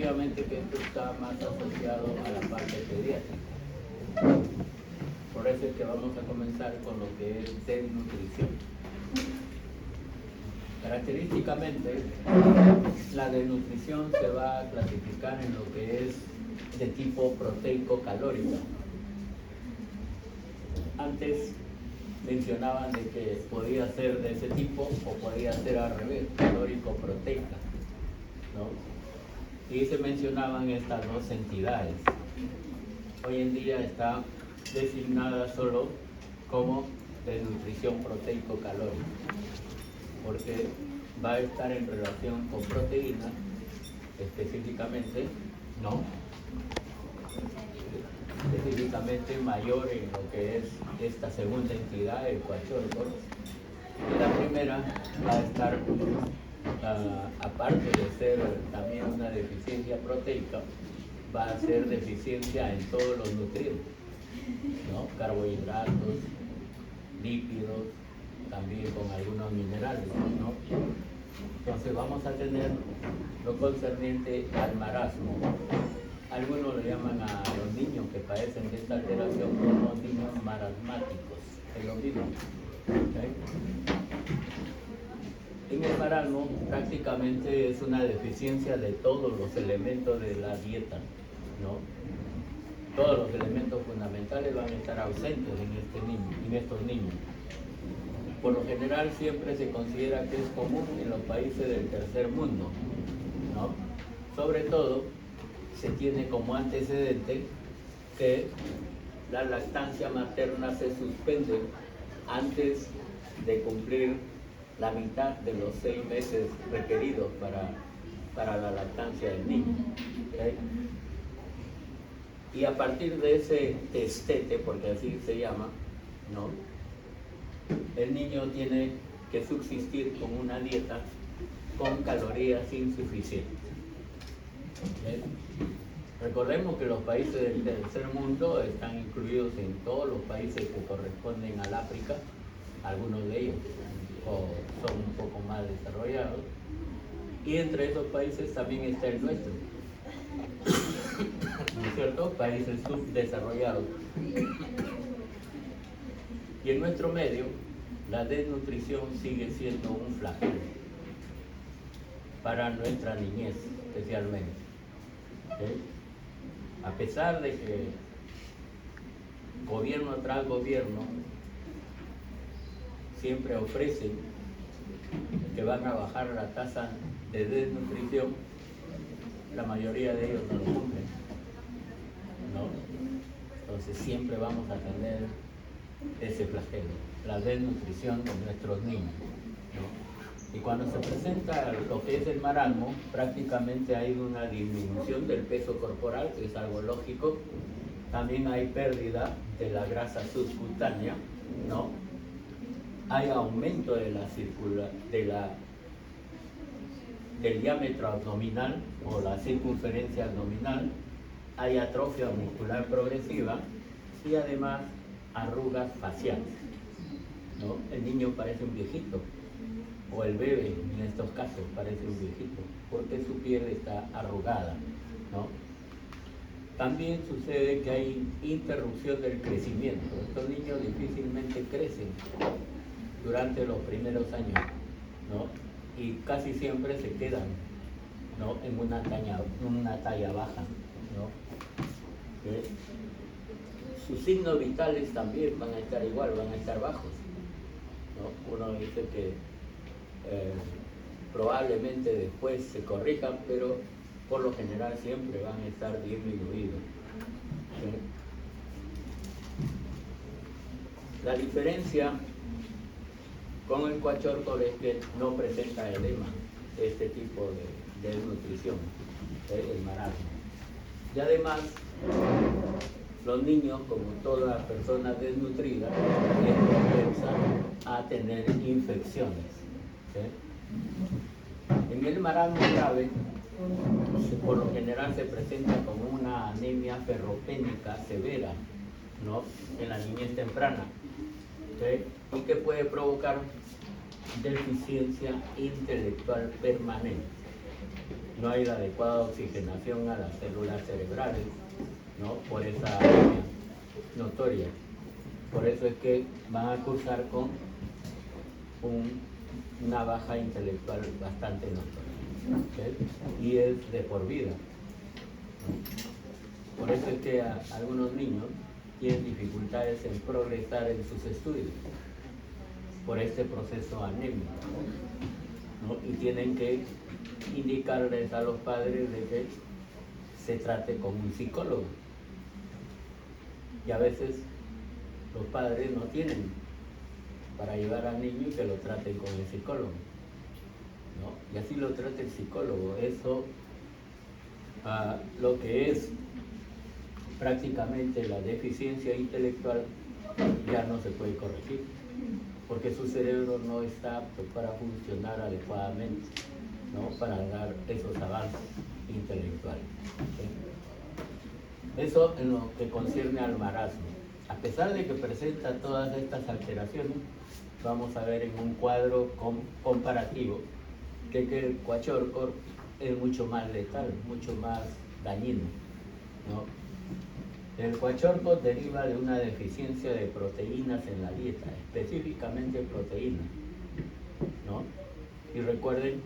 definitivamente que esto está más asociado a la parte pediátrica. Por eso es que vamos a comenzar con lo que es desnutrición. Característicamente, la desnutrición se va a clasificar en lo que es de tipo proteico-calórico. Antes mencionaban de que podía ser de ese tipo o podía ser al revés, calórico-proteica, ¿no? Y se mencionaban estas dos entidades. Hoy en día está designada solo como desnutrición proteico-calórica, porque va a estar en relación con proteínas, específicamente, ¿no? Específicamente mayor en lo que es esta segunda entidad, el cuachorco. Y la primera va a estar, aparte de ser también una deficiencia proteica, va a ser deficiencia en todos los nutrientes, ¿no? Carbohidratos, lípidos, también con algunos minerales, ¿no? Entonces vamos a tener lo concerniente al marasmo. Algunos le llaman a los niños que padecen de esta alteración como niños marasmáticos, es lo mismo. ¿Okay? En el marasmo prácticamente es una deficiencia de todos los elementos de la dieta, ¿no? Todos los elementos fundamentales van a estar ausentes en estos niños. Por lo general siempre se considera que es común en los países del tercer mundo, ¿no? Sobre todo se tiene como antecedente que la lactancia materna se suspende antes de cumplir la mitad de los 6 meses requeridos para la lactancia del niño. ¿Okay? Y a partir de ese destete, porque así se llama, ¿no? El niño tiene que subsistir con una dieta con calorías insuficientes. ¿Okay? Recordemos que los países del tercer mundo están incluidos en todos los países que corresponden al África, algunos de ellos son un poco más desarrollados, y entre esos países también está el nuestro, ¿no es cierto? Países subdesarrollados. Y en nuestro medio, la desnutrición sigue siendo un flagelo para nuestra niñez especialmente. ¿Okay? A pesar de que gobierno tras gobierno siempre ofrecen que van a bajar la tasa de desnutrición, la mayoría de ellos no lo cumplen, ¿no? Entonces siempre vamos a tener ese flagelo, la desnutrición de nuestros niños, ¿no? Y cuando se presenta lo que es el marasmo, prácticamente hay una disminución del peso corporal, que es algo lógico. También hay pérdida de la grasa subcutánea, ¿no? Hay aumento de del diámetro abdominal o la circunferencia abdominal, hay atrofia muscular progresiva y además arrugas faciales, ¿no? El niño parece un viejito, o el bebé en estos casos parece un viejito, porque su piel está arrugada, ¿no? También sucede que hay interrupción del crecimiento. Estos niños difícilmente crecen durante los primeros años, ¿no? Y casi siempre se quedan, ¿no? En una talla baja, ¿no? ¿Okay? Sus signos vitales también van a estar igual, van a estar bajos, ¿no? Uno dice que probablemente después se corrijan, pero por lo general siempre van a estar disminuidos. ¿Sí? La diferencia con el cuachorco es que no presenta edema, este tipo de desnutrición, el marasmo. Y además, los niños, como toda persona desnutrida, es propensa a tener infecciones. ¿Sí? En el marasmo grave, por lo general se presenta como una anemia ferropénica severa, ¿no? En la niñez temprana, ¿sí? Y que puede provocar deficiencia intelectual permanente. no hay la adecuada oxigenación a las células cerebrales, ¿no? Por esa anemia notoria. Por eso es que van a cursar con una baja intelectual bastante notoria, ¿okay? Y es de por vida, ¿no? Por eso es que algunos niños tienen dificultades en progresar en sus estudios por este proceso anémico, ¿no? Y tienen que indicarles a los padres de que se trate con un psicólogo. Y a veces los padres no tienen para llevar al niño y que lo traten con el psicólogo, ¿no? Y así lo trata el psicólogo. Eso, lo que es prácticamente la deficiencia intelectual, ya no se puede corregir, porque su cerebro no está apto para funcionar adecuadamente, ¿no? Para dar esos avances intelectuales, ¿sí? Eso en lo que concierne al marasmo. A pesar de que presenta todas estas alteraciones, vamos a ver en un cuadro comparativo que el Kwashiorkor es mucho más letal, mucho más dañino, ¿no? El Kwashiorkor deriva de una deficiencia de proteínas en la dieta, específicamente proteínas, ¿no? Y recuerden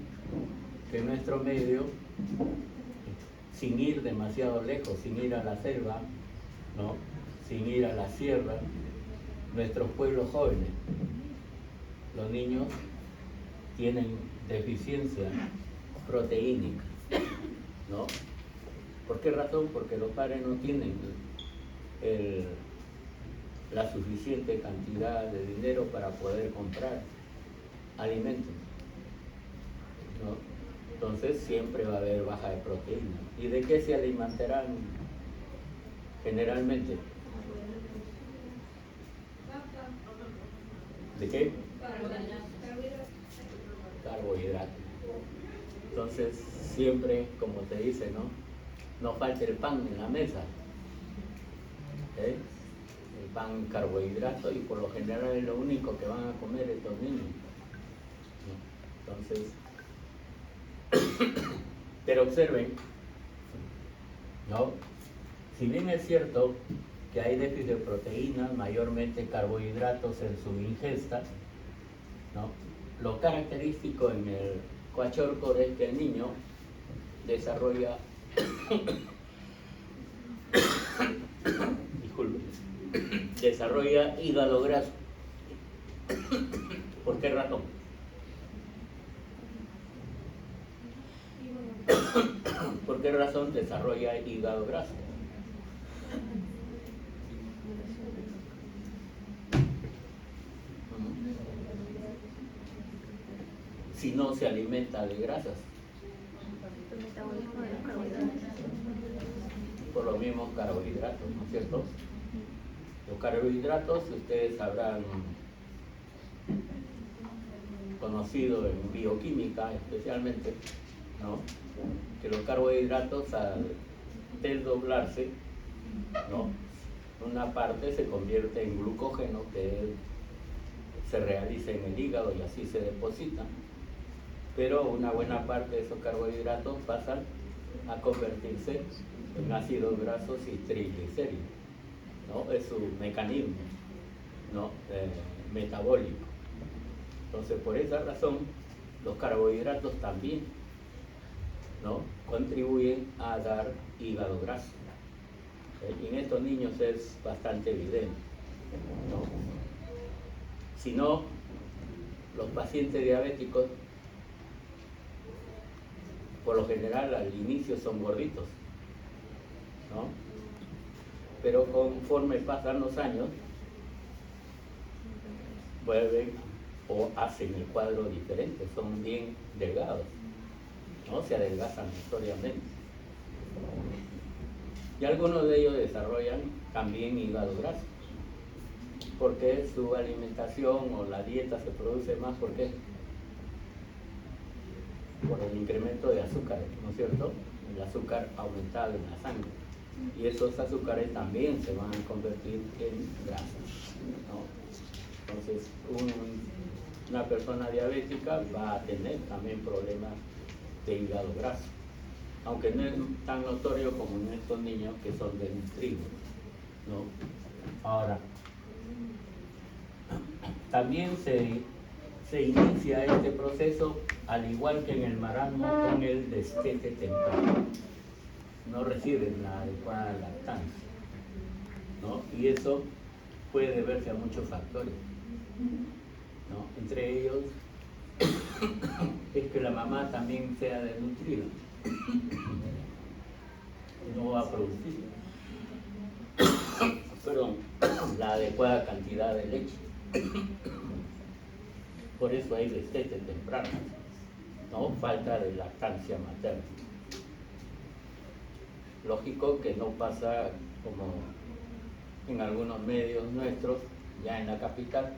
que en nuestro medio, sin ir demasiado lejos, sin ir a la selva, ¿no? Sin ir a la sierra, nuestros pueblos jóvenes, los niños tienen deficiencia proteínica, ¿no? ¿Por qué razón? Porque los padres no tienen la suficiente cantidad de dinero para poder comprar alimentos, ¿no? Entonces siempre va a haber baja de proteína. ¿Y de qué se alimentarán generalmente? ¿De qué? Carbohidratos. Entonces siempre, como te dice, ¿no? No falta el pan en la mesa, ¿okay? El pan carbohidrato, y por lo general es lo único que van a comer estos niños, ¿no? Entonces, pero observen, ¿no? Si bien es cierto que hay déficit de proteínas, mayormente carbohidratos en su ingesta, ¿no? Lo característico en el Kwashiorkor es que el niño desarrolla desarrolla hígado graso. ¿Por qué razón? ¿Por qué razón desarrolla hígado graso? Si no se alimenta de grasas. Por los mismos carbohidratos, ¿no es cierto? Los carbohidratos, ustedes habrán conocido en bioquímica especialmente, ¿no? Que los carbohidratos al desdoblarse, ¿no? Una parte se convierte en glucógeno que se realiza en el hígado y así se deposita, pero una buena parte de esos carbohidratos pasan a convertirse en ácidos grasos y triglicéridos, ¿no? Es su mecanismo, ¿no? Metabólico. Entonces, por esa razón, los carbohidratos también, ¿no? Contribuyen a dar hígado graso. Y en estos niños es bastante evidente, ¿no? Si no, los pacientes diabéticos, por lo general al inicio son gorditos, ¿no? Pero conforme pasan los años, vuelven o hacen el cuadro diferente, son bien delgados, ¿no? Se adelgazan notoriamente. Y algunos de ellos desarrollan también hígado graso, porque su alimentación o la dieta se produce más, ¿por qué? Por el incremento de azúcares, ¿no es cierto? El azúcar aumentado en la sangre. Y esos azúcares también se van a convertir en grasas, ¿no? Entonces, una persona diabética va a tener también problemas de hígado graso, aunque no es tan notorio como en estos niños que son desnutridos, ¿no? Ahora, también se inicia este proceso, al igual que en el marasmo, con el destete temprano. No reciben la adecuada lactancia, ¿no? Y eso puede deberse a muchos factores, ¿no? Entre ellos es que la mamá también sea desnutrida, no va a producir la adecuada cantidad de leche. Por eso hay destete temprano, ¿no? Falta de lactancia materna. Lógico que no pasa como en algunos medios nuestros, ya en la capital,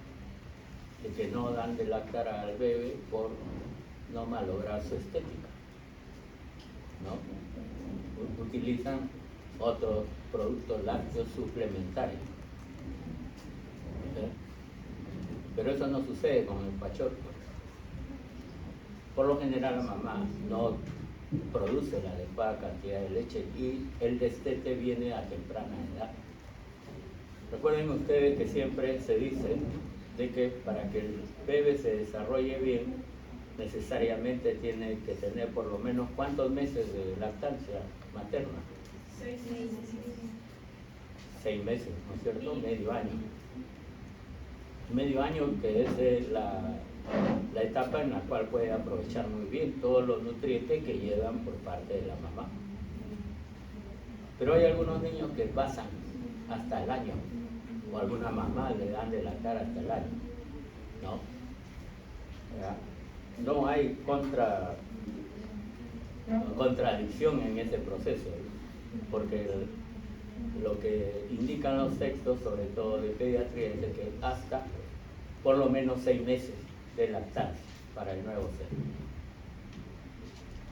de que no dan de lactar al bebé por no malograr su estética, ¿no? Utilizan otros productos lácteos suplementarios. ¿Sí? Pero eso no sucede con el pachorco. Por lo general la mamá no produce la adecuada cantidad de leche y el destete viene a temprana edad. Recuerden ustedes que siempre se dice de que para que el bebé se desarrolle bien, necesariamente tiene que tener por lo menos ¿cuántos meses de lactancia materna? 6 meses. 6 meses, ¿no es cierto? Medio año. Medio año que es la etapa en la cual puede aprovechar muy bien todos los nutrientes que llegan por parte de la mamá. Pero hay algunos niños que pasan hasta el año, o alguna mamá le dan de lactar hasta el año, ¿no? ¿Ya? No hay contradicción en ese proceso, porque lo que indican los textos, sobre todo de pediatría, es de que hasta por lo menos 6 meses de lactancia para el nuevo ser.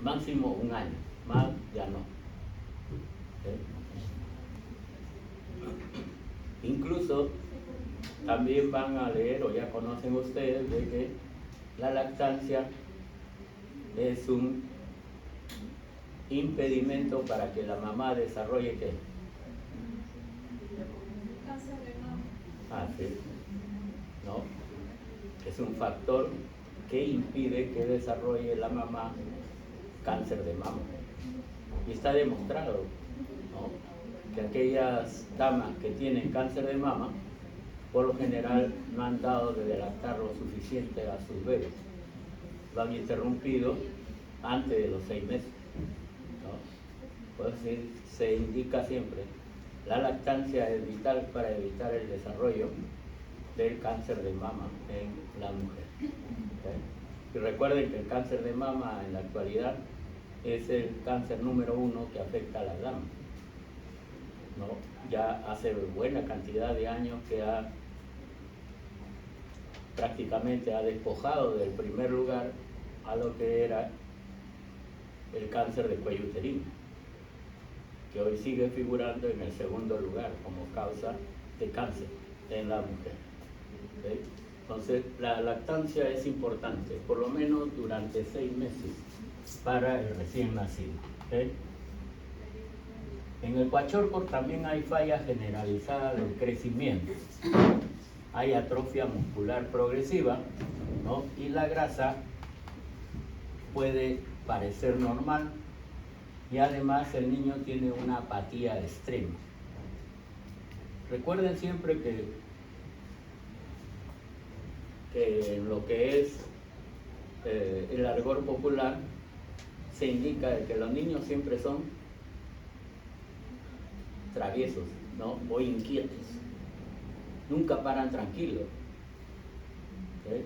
Máximo 1 año, más ya no. ¿Sí? Incluso también van a leer, o ya conocen ustedes, de que la lactancia es un impedimento para que la mamá desarrolle ¿qué? Cáncer de mama. Así es, ¿no? Es un factor que impide que desarrolle la mamá cáncer de mama. Y está demostrado, ¿no?, que aquellas damas que tienen cáncer de mama, por lo general no han dado de lactar lo suficiente a sus bebés. Lo han interrumpido antes de los 6 meses, ¿no? Pues se indica siempre, la lactancia es vital para evitar el desarrollo del cáncer de mama en la mujer. ¿Okay? Y recuerden que el cáncer de mama en la actualidad es el cáncer número 1 que afecta a las damas, ¿no? Ya hace buena cantidad de años que prácticamente ha despojado del primer lugar a lo que era el cáncer de cuello uterino, que hoy sigue figurando en el segundo lugar como causa de cáncer en la mujer. ¿Okay? Entonces, la lactancia es importante, por lo menos durante 6 meses para el recién nacido. ¿Okay? En el kwashiorkor también hay falla generalizada del crecimiento. Hay atrofia muscular progresiva, ¿no? Y la grasa puede parecer normal y además el niño tiene una apatía extrema. Recuerden siempre que en lo que es el argot popular se indica de que los niños siempre son traviesos, ¿no? O inquietos, nunca paran tranquilos. ¿Okay?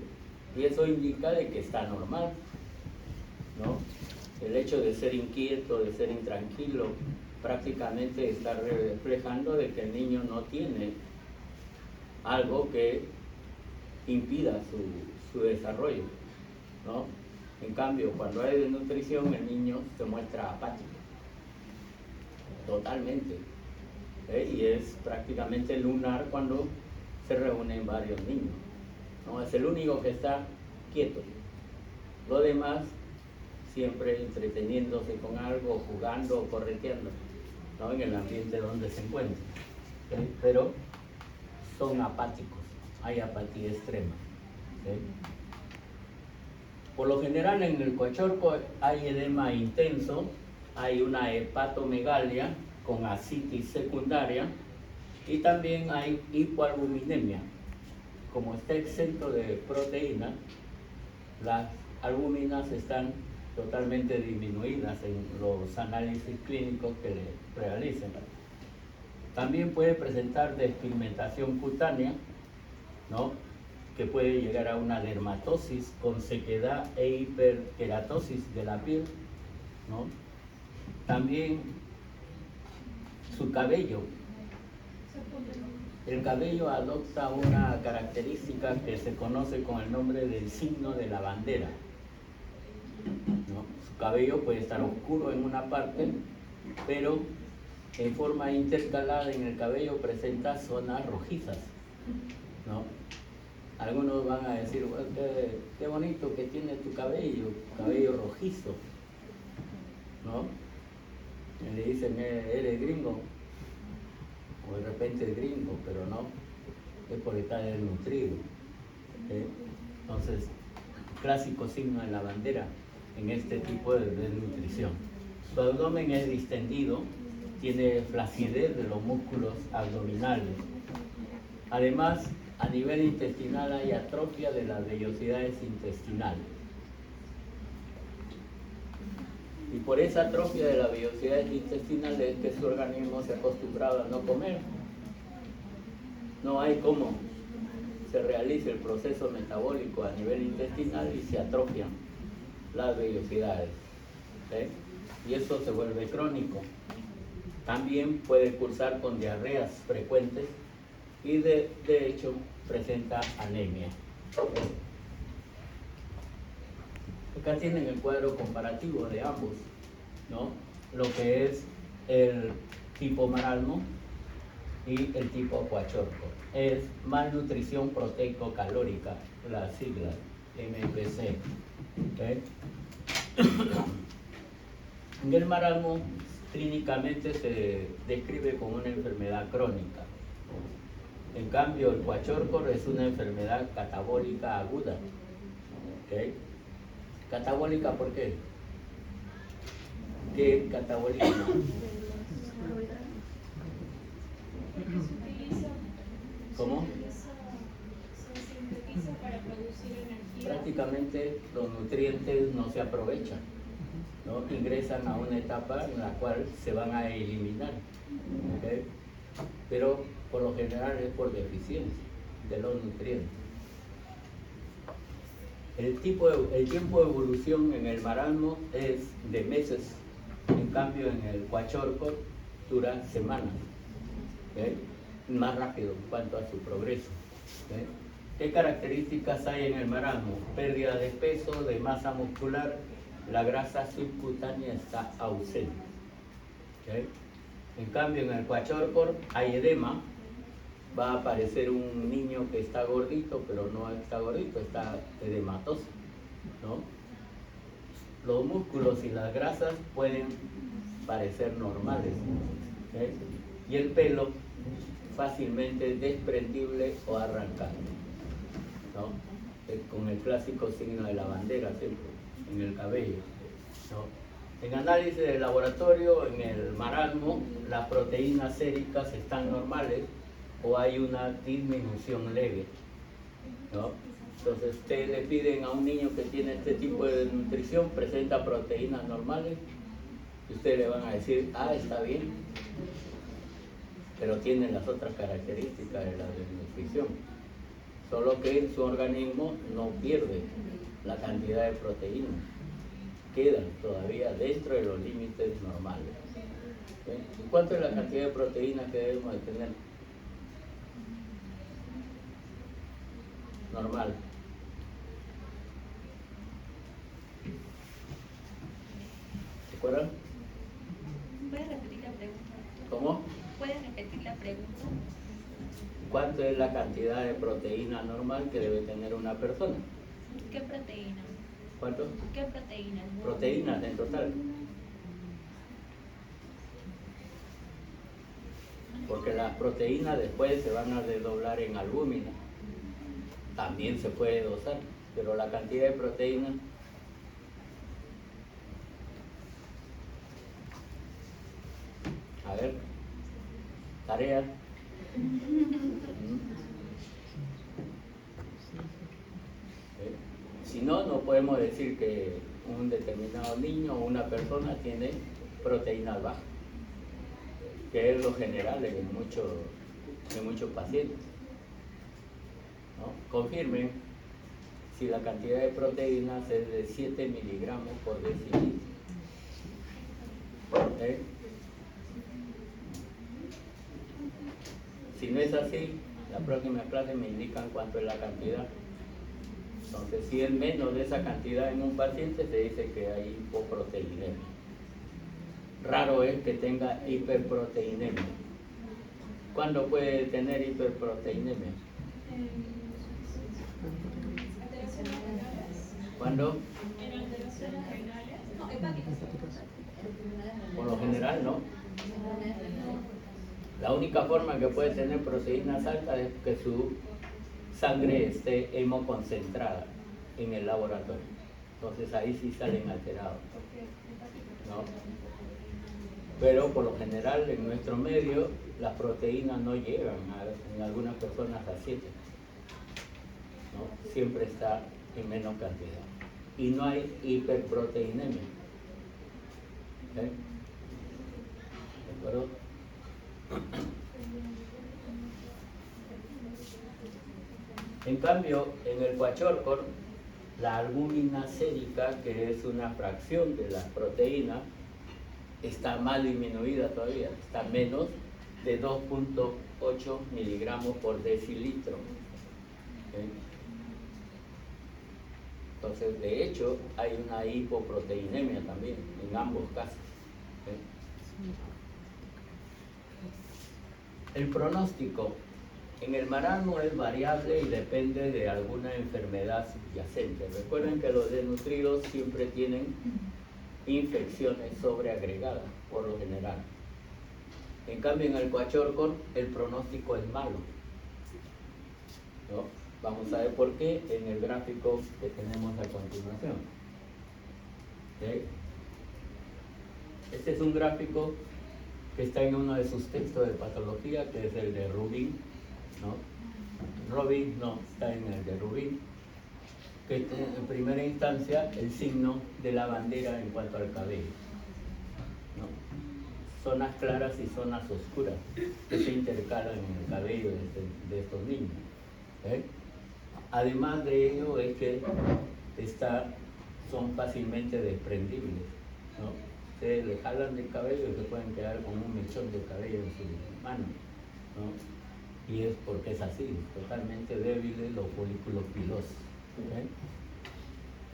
Y eso indica de que está normal, ¿no? El hecho de ser inquieto, de ser intranquilo, prácticamente está reflejando de que el niño no tiene algo que impida su desarrollo, ¿no? En cambio, cuando hay desnutrición, el niño se muestra apático, totalmente. Y es prácticamente lunar cuando se reúnen varios niños, ¿no? Es el único que está quieto. Los demás siempre entreteniéndose con algo, jugando o correteando, ¿no? En el ambiente donde se encuentran. ¿Ok? Pero son apáticos, hay apatía extrema. ¿Ok? Por lo general en el Coachorco hay edema intenso, hay una hepatomegalia con ascitis secundaria y también hay hipoalbuminemia. Como está exento de proteína, las albuminas están totalmente disminuidas en los análisis clínicos que le realicen. También puede presentar despigmentación cutánea, ¿no? Que puede llegar a una dermatosis con sequedad e hiperkeratosis de la piel, ¿no? También su cabello. El cabello adopta una característica que se conoce con el nombre del signo de la bandera, ¿no? Su cabello puede estar oscuro en una parte, pero en forma intercalada en el cabello presenta zonas rojizas, ¿no? Algunos van a decir, bueno, qué bonito que tiene tu cabello rojizo, ¿no? Y le dicen, eres gringo, o de repente es gringo, pero no, es porque está desnutrido. ¿Okay? Entonces, clásico signo de la bandera en este tipo de desnutrición. Su abdomen es distendido, tiene flacidez de los músculos abdominales. Además, a nivel intestinal hay atrofia de las vellosidades intestinales. Y por esa atrofia de las vellosidades intestinales es que su organismo se ha acostumbrado a no comer. No hay cómo se realice el proceso metabólico a nivel intestinal y se atrofian las vellosidades. ¿Sí? Y eso se vuelve crónico. También puede cursar con diarreas frecuentes y de hecho presenta anemia. Acá tienen el cuadro comparativo de ambos, ¿no? Lo que es el tipo marasmo y el tipo Coachorco. Es malnutrición proteico-calórica, la sigla MPC. ¿Okay? En el marasmo clínicamente se describe como una enfermedad crónica. En cambio, el Coachorco es una enfermedad catabólica aguda. ¿Okay? ¿Catabólica por qué? ¿Qué es catabólica? ¿Cómo? Se sintetiza para producir energía. Prácticamente los nutrientes no se aprovechan, ¿no? Ingresan a una etapa en la cual se van a eliminar. ¿Okay? Pero por lo general es por deficiencia de los nutrientes. El tiempo de evolución en el marasmo es de meses, en cambio en el Coachorco dura semanas. ¿Okay? Más rápido en cuanto a su progreso. ¿Okay? ¿Qué características hay en el marasmo? Pérdida de peso, de masa muscular, la grasa subcutánea está ausente. ¿Okay? En cambio en el Coachorco hay edema, va a aparecer un niño que está gordito, pero no está gordito, está edematoso, ¿no? Los músculos y las grasas pueden parecer normales, ¿okay? Y el pelo fácilmente desprendible o arrancable, ¿no? Con el clásico signo de la bandera siempre en el cabello, ¿no? En análisis de laboratorio, en el marasmo, las proteínas séricas están normales o hay una disminución leve, ¿no? Entonces ustedes le piden a un niño que tiene este tipo de desnutrición, presenta proteínas normales, y ustedes le van a decir, ah, está bien, pero tiene las otras características de la desnutrición, solo que su organismo no pierde la cantidad de proteínas, quedan todavía dentro de los límites normales. ¿Okay? ¿Y cuánto es la cantidad de proteínas que debemos de tener? Normal. ¿Se acuerdan? ¿Puede repetir la pregunta? ¿Cómo? ¿Puede repetir la pregunta? ¿Cuánto es la cantidad de proteína normal que debe tener una persona? ¿Qué proteína? ¿Cuánto? ¿Qué proteínas? Proteínas en total. Porque las proteínas después se van a desdoblar en albúmina. También se puede dosar, pero la cantidad de proteínas. A ver, tarea. Si no, no podemos decir que un determinado niño o una persona tiene proteínas bajas, que es lo general en muchos pacientes, ¿no? Confirmen si la cantidad de proteínas es de 7 miligramos por decilitro. ¿Eh? Si no es así, la próxima clase me indican cuánto es la cantidad. Entonces, si es menos de esa cantidad en un paciente, se dice que hay hipoproteinemia. Raro es que tenga hiperproteinemia. ¿Cuándo puede tener hiperproteinemia? Alteraciones renales. ¿Cuándo? En alteraciones renales. No, hepáticas. Por lo general, no. La única forma que puede tener proteínas altas es que su sangre esté hemoconcentrada en el laboratorio. Entonces ahí sí salen alterados, ¿no? Pero por lo general en nuestro medio las proteínas no llegan en algunas personas a 7, ¿no? Siempre está en menos cantidad. Y no hay hiperproteinemia. ¿Eh? ¿De acuerdo? En cambio, en el Kwashiorkor, la albúmina sérica, que es una fracción de las proteínas, está más disminuida todavía, está menos de 2.8 miligramos por decilitro. ¿Okay? Entonces, de hecho, hay una hipoproteinemia también en ambos casos. ¿Okay? El pronóstico en el marasmo es variable y depende de alguna enfermedad subyacente. Recuerden que los desnutridos siempre tienen infecciones sobreagregadas, por lo general. En cambio, en el Kwashiorkor, el pronóstico es malo, ¿no? Vamos a ver por qué en el gráfico que tenemos a continuación. ¿Okay? Este es un gráfico que está en uno de sus textos de patología, que es el de Rubin, ¿no? Robin no, está en el de Rubin, que tiene en primera instancia el signo de la bandera en cuanto al cabello, ¿no? Zonas claras y zonas oscuras que se intercalan en el cabello de estos niños. ¿Eh? Además de ello es que son fácilmente desprendibles, ¿no? Ustedes le jalan del cabello y se pueden quedar con un mechón de cabello en su mano, ¿no? Y es porque es así, totalmente débiles los folículos pilosos. ¿Okay?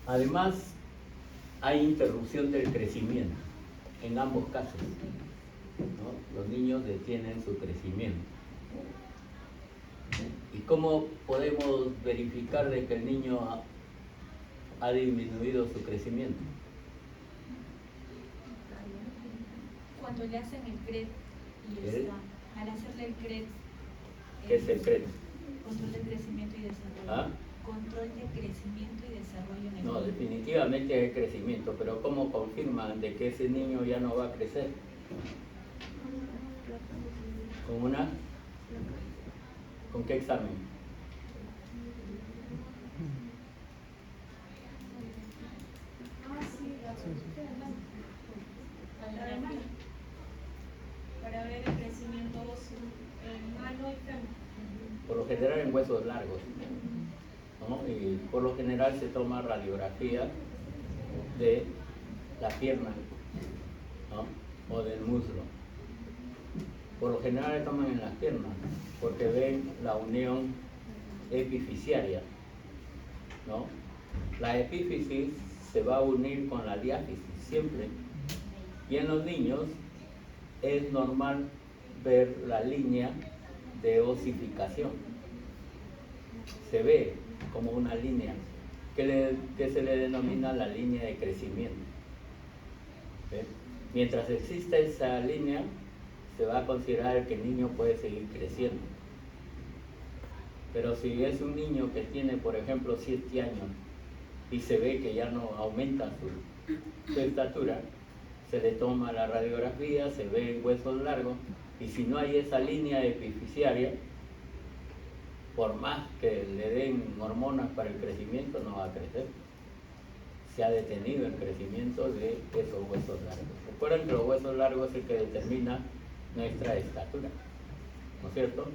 Además, hay interrupción del crecimiento en ambos casos, ¿no? Los niños detienen su crecimiento. ¿Y cómo podemos verificar de que el niño ha disminuido su crecimiento? Cuando le hacen el CRED y al hacerle el CRED, ¿Qué es el CRED? control de crecimiento y desarrollo. ¿Ah? Control de crecimiento y desarrollo en el No, niño. definitivamente es crecimiento, pero ¿cómo confirman de que ese niño ya no va a crecer? ¿Con qué examen? Para ver el crecimiento óseo en mano y fémur. Por lo general en huesos largos, ¿no? Y por lo general se toma radiografía de la pierna, ¿no? O del muslo. Por lo general se toman en las piernas porque ven la unión epifisiaria, ¿no? La epífisis se va a unir con la diáfisis siempre, y en los niños es normal ver la línea de osificación. Se ve como una línea que se le denomina la línea de crecimiento. ¿Ve? Mientras exista esa línea, se va a considerar que el niño puede seguir creciendo. Pero si es un niño que tiene, por ejemplo, 7 años y se ve que ya no aumenta su estatura, se le toma la radiografía, se ve huesos largos, y si no hay esa línea epifisiaria, por más que le den hormonas para el crecimiento, no va a crecer. Se ha detenido el crecimiento de esos huesos largos. Recuerden que los huesos largos es el que determina nuestra estatura, ¿no es cierto?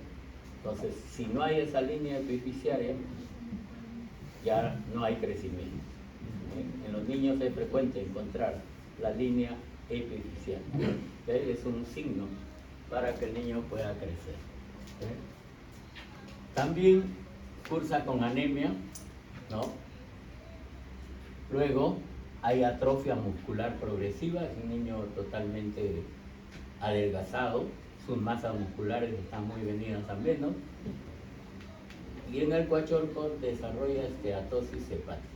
Entonces, si no hay esa línea epifisiaria, ya no hay crecimiento. En los niños es frecuente encontrar la línea epifisiaria. Es un signo para que el niño pueda crecer. También cursa con anemia, ¿no? Luego hay atrofia muscular progresiva, es un niño totalmente adelgazado, sus masas musculares están muy venidas a menos, y en el cuachorco desarrolla esteatosis hepática.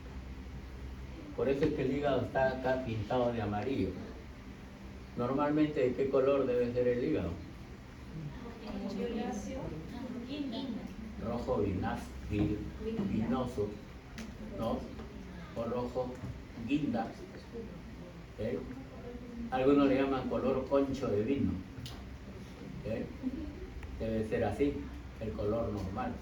Por eso es que el hígado está acá pintado de amarillo. Normalmente, ¿de qué color debe ser el hígado? Violáceo, guinda. Rojo vinoso, ¿no? O rojo guinda. ¿Eh? Algunos le llaman color concho de vino. ¿Eh? Debe ser así, el color normal.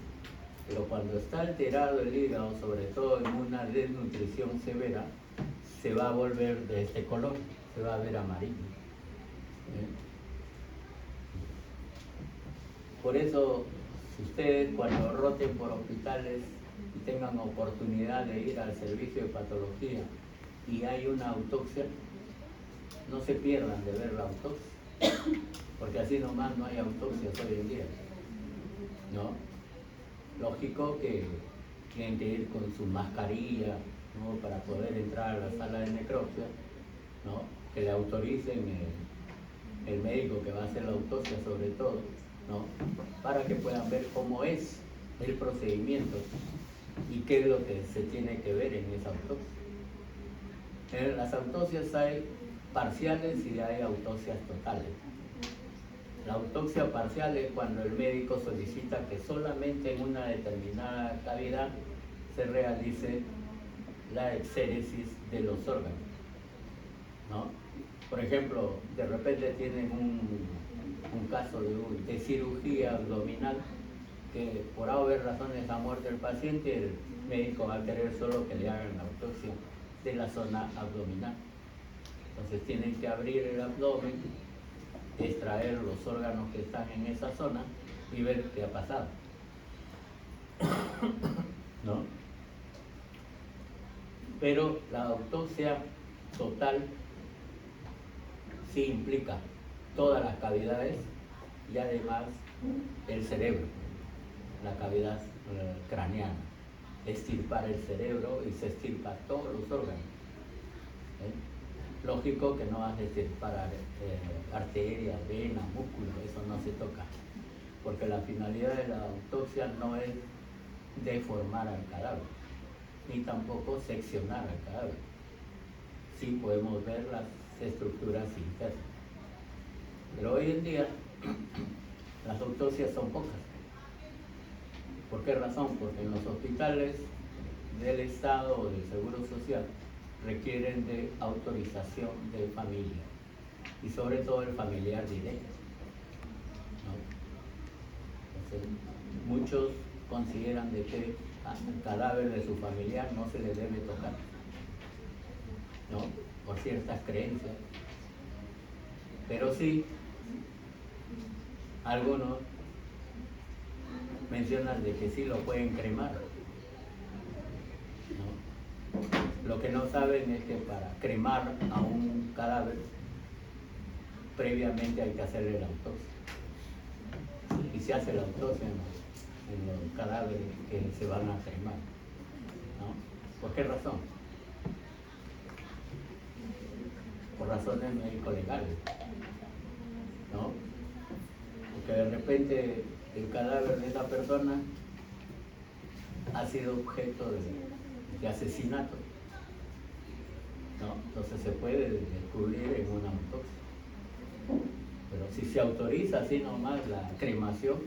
Pero cuando está alterado el hígado, sobre todo en una desnutrición severa, se va a volver de este color, se va a ver amarillo. Por eso, si ustedes cuando roten por hospitales y tengan oportunidad de ir al servicio de patología y hay una autopsia, no se pierdan de ver la autopsia, porque así nomás no hay autopsias hoy en día, ¿no? Lógico que tienen que ir con su mascarilla, ¿no? Para poder entrar a la sala de necropsia, ¿no? Que le autoricen el médico que va a hacer la autopsia sobre todo, ¿no? Para que puedan ver cómo es el procedimiento y qué es lo que se tiene que ver en esa autopsia. En las autopsias hay parciales y hay autopsias totales. La autopsia parcial es cuando el médico solicita que solamente en una determinada cavidad se realice la exéresis de los órganos, ¿no? Por ejemplo, de repente tienen un caso de cirugía abdominal que por haber razones ha muerto el paciente, el médico va a querer solo que le hagan la autopsia de la zona abdominal. Entonces tienen que abrir el abdomen, extraer los órganos que están en esa zona y ver qué ha pasado, ¿no? Pero la autopsia total sí implica todas las cavidades y además el cerebro, la cavidad craneana, extirpar el cerebro y se extirpa todos los órganos. Lógico que no vas a extirpar arterias, venas, músculos, eso no se toca, porque la finalidad de la autopsia no es deformar al cadáver, ni tampoco seccionar al cadáver. Sí podemos ver las estructuras internas. Pero hoy en día las autopsias son pocas. ¿Por qué razón? Porque en los hospitales del Estado o del Seguro Social requieren de autorización del familiar y sobre todo el familiar directo, ¿no? Entonces, muchos consideran de que al cadáver de su familiar no se le debe tocar, ¿no? Por ciertas creencias, pero sí algunos mencionan de que sí lo pueden cremar, ¿no? Lo que no saben es que para cremar a un cadáver previamente hay que hacerle la autopsia, y se hace la autopsia en los cadáveres que se van a cremar, ¿no? ¿Por qué razón? Por razones médico-legales, ¿no? Porque de repente el cadáver de esa persona ha sido objeto de asesinato, ¿no? Entonces se puede descubrir en una autopsia. Pero si se autoriza así nomás la cremación,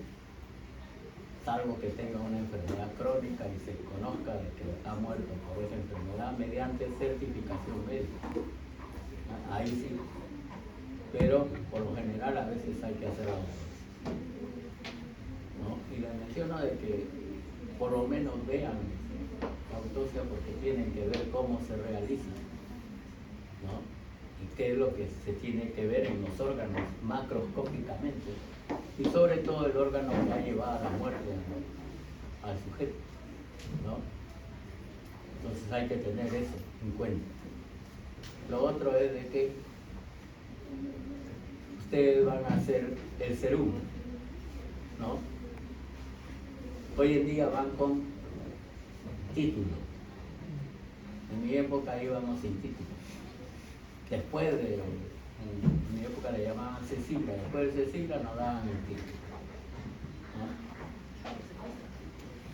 salvo que tenga una enfermedad crónica y se conozca de que ha muerto por esa enfermedad mediante certificación médica, ahí sí. Pero por lo general a veces hay que hacer autopsia, ¿no? Y les menciono de que por lo menos vean la autopsia porque tienen que ver cómo se realiza, ¿no? Y qué es lo que se tiene que ver en los órganos macroscópicamente, y sobre todo el órgano que ha llevado a la muerte al sujeto, ¿no? Entonces hay que tener eso en cuenta. Lo otro es de que ustedes van a hacer el serum, ¿no? Hoy en día van con título. En mi época íbamos sin título. Después en mi época le llamaban Cecilia, después de Cecilia nos daban el título, ¿no?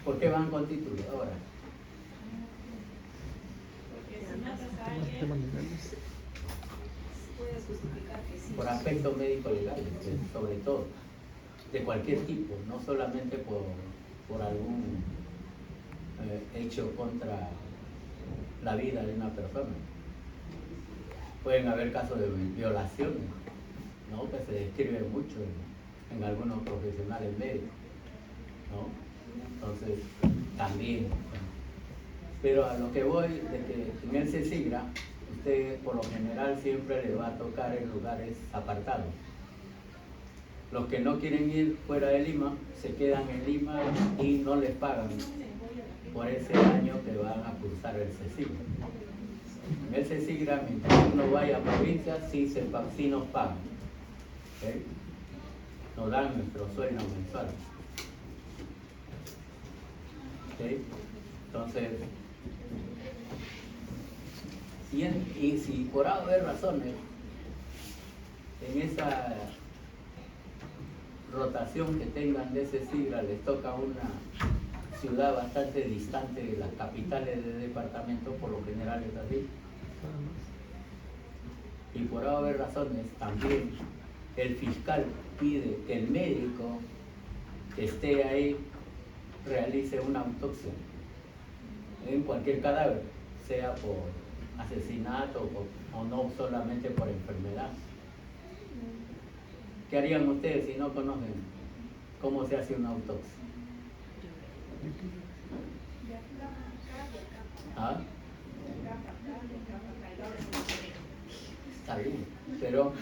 ¿Por qué van con título ahora? Porque si matas a alguien, puedes justificar que sí. Por aspectos médico-legales, sobre todo, de cualquier tipo, no solamente por algún hecho contra la vida de una persona. Pueden haber casos de violaciones, ¿no? Que se describen mucho en algunos profesionales médicos, ¿no? Entonces, también. Pero a lo que voy, de que en el CECIGRA, usted por lo general siempre le va a tocar en lugares apartados. Los que no quieren ir fuera de Lima, se quedan en Lima y no les pagan por ese año que van a cursar el CECIGRA. En el CECIGRA, mientras uno vaya a provincia, sí nos pagan, ¿okay? Nos dan nuestro sueldo mensual, ¿okay? Entonces, y si por haber razones en esa rotación que tengan de CECIGRA les toca una ciudad bastante distante de las capitales del departamento, por lo general es así, y por haber razones también el fiscal pide que el médico que esté ahí realice una autopsia en cualquier cadáver, sea por asesinato o no solamente por enfermedad. ¿Qué harían ustedes si no conocen cómo se hace una autopsia? ¿Ah? Está bien, pero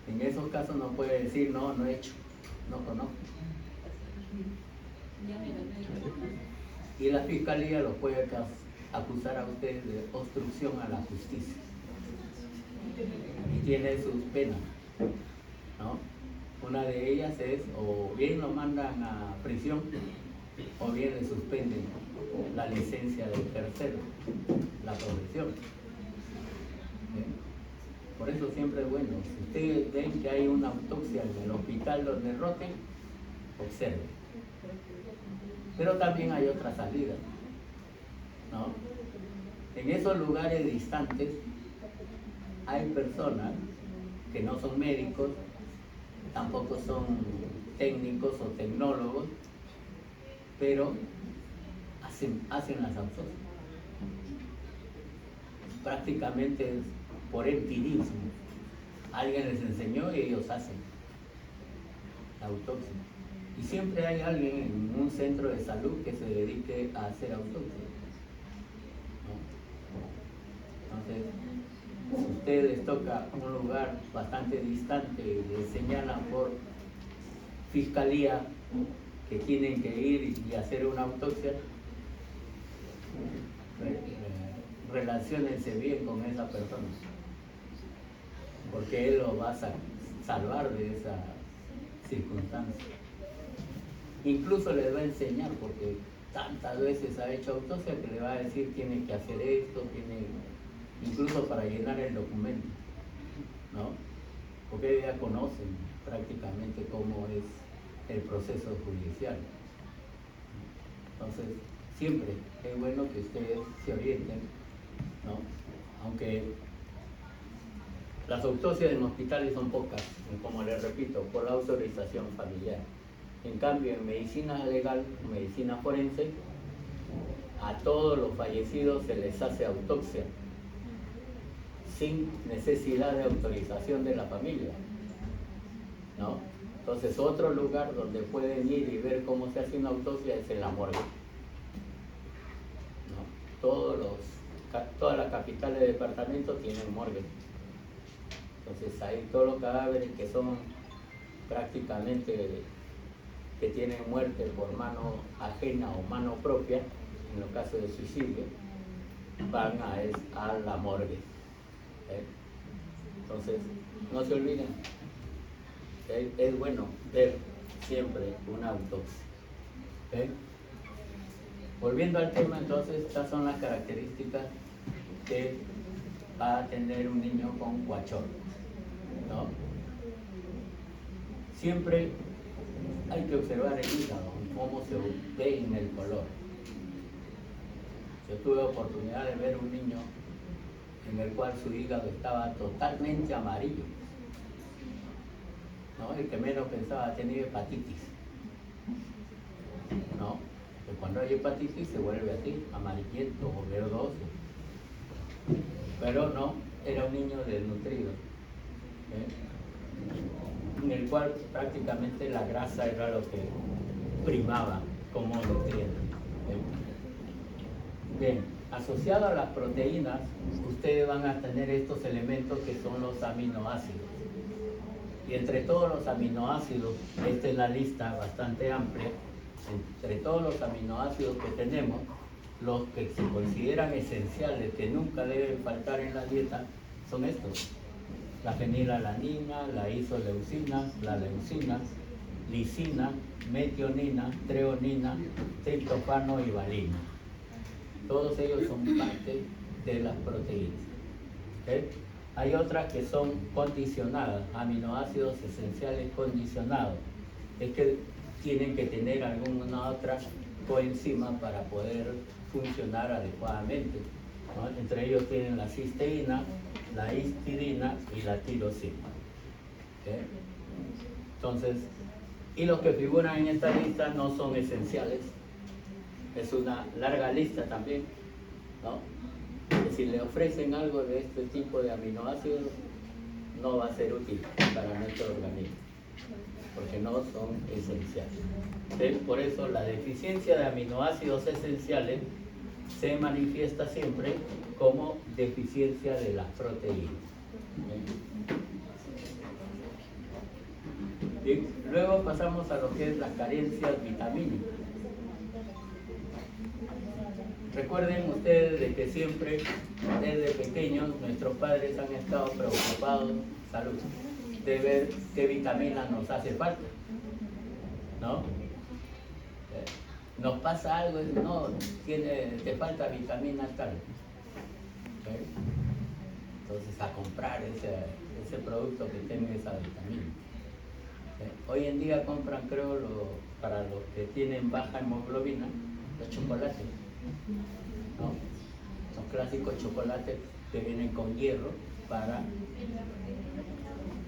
en esos casos no puede decir no he hecho, no conozco. Y la fiscalía los puede acusar a ustedes de obstrucción a la justicia. Y tiene sus penas, ¿no? Una de ellas es o bien lo mandan a prisión o bien le suspenden la licencia del tercero, la profesión. Por eso siempre es bueno, si ustedes ven que hay una autopsia en el hospital donde roten, observen. Pero también hay otra salida, ¿no? En esos lugares distantes hay personas que no son médicos, tampoco son técnicos o tecnólogos, pero hacen las autopsias. Prácticamente es por empirismo. Alguien les enseñó y ellos hacen la autopsia. Y siempre hay alguien en un centro de salud que se dedique a hacer autopsia, ¿no? Entonces, si a ustedes les toca un lugar bastante distante y les señalan por fiscalía que tienen que ir y hacer una autopsia, relaciónense bien con esa persona, porque él lo va a salvar de esa circunstancia. Incluso les va a enseñar, porque tantas veces ha hecho autopsia que le va a decir tiene que hacer esto, incluso para llenar el documento, ¿no? Porque ya conocen prácticamente cómo es el proceso judicial. Entonces, siempre es bueno que ustedes se orienten, ¿no? Aunque las autopsias en hospitales son pocas, como les repito, por la autorización familiar. En cambio, en medicina legal, medicina forense, a todos los fallecidos se les hace autopsia, sin necesidad de autorización de la familia, ¿no? Entonces, otro lugar donde pueden ir y ver cómo se hace una autopsia es en la morgue, ¿no? Todas las capitales de departamento tienen morgue. Entonces, ahí todos los cadáveres que son prácticamente que tienen muerte por mano ajena o mano propia, en los casos de suicidio, van a la morgue. Entonces, no se olviden, es bueno ver siempre una autopsia. Volviendo al tema, entonces, estas son las características que va a tener un niño con cuachón, ¿no? Siempre hay que observar el hígado, cómo se ve en el color. Yo tuve oportunidad de ver un niño en el cual su hígado estaba totalmente amarillo, ¿no? El que menos pensaba tenía hepatitis, ¿no? Que cuando hay hepatitis se vuelve así, amarillento o verdoso. Pero no, era un niño desnutrido, en el cual prácticamente la grasa era lo que primaba como nutriente. Bien, asociado a las proteínas, ustedes van a tener estos elementos que son los aminoácidos. Y entre todos los aminoácidos, esta es la lista bastante amplia, entre todos los aminoácidos que tenemos, los que se consideran esenciales, que nunca deben faltar en la dieta, son estos: la fenilalanina, la isoleucina, la leucina, lisina, metionina, treonina, triptofano y valina. Todos ellos son parte de las proteínas. Hay otras que son condicionadas, aminoácidos esenciales condicionados. Es que tienen que tener alguna otra coenzima para poder funcionar adecuadamente, ¿no? Entre ellos tienen la cisteína, la histidina y la tirosina. Entonces, y los que figuran en esta lista no son esenciales. Es una larga lista también, ¿no? Que si le ofrecen algo de este tipo de aminoácidos, no va a ser útil para nuestro organismo, porque no son esenciales. Por eso la deficiencia de aminoácidos esenciales se manifiesta siempre como deficiencia de las proteínas. Bien, luego pasamos a lo que es las carencias vitamínicas. Recuerden ustedes de que siempre, desde pequeños, nuestros padres han estado preocupados, salud, de ver qué vitaminas nos hace falta, ¿no? Nos pasa algo, no, te falta vitamina tal. Entonces, a comprar ese producto que tenga esa vitamina. Hoy en día compran, creo, para los que tienen baja hemoglobina, los chocolates, ¿no? Los clásicos chocolates que vienen con hierro para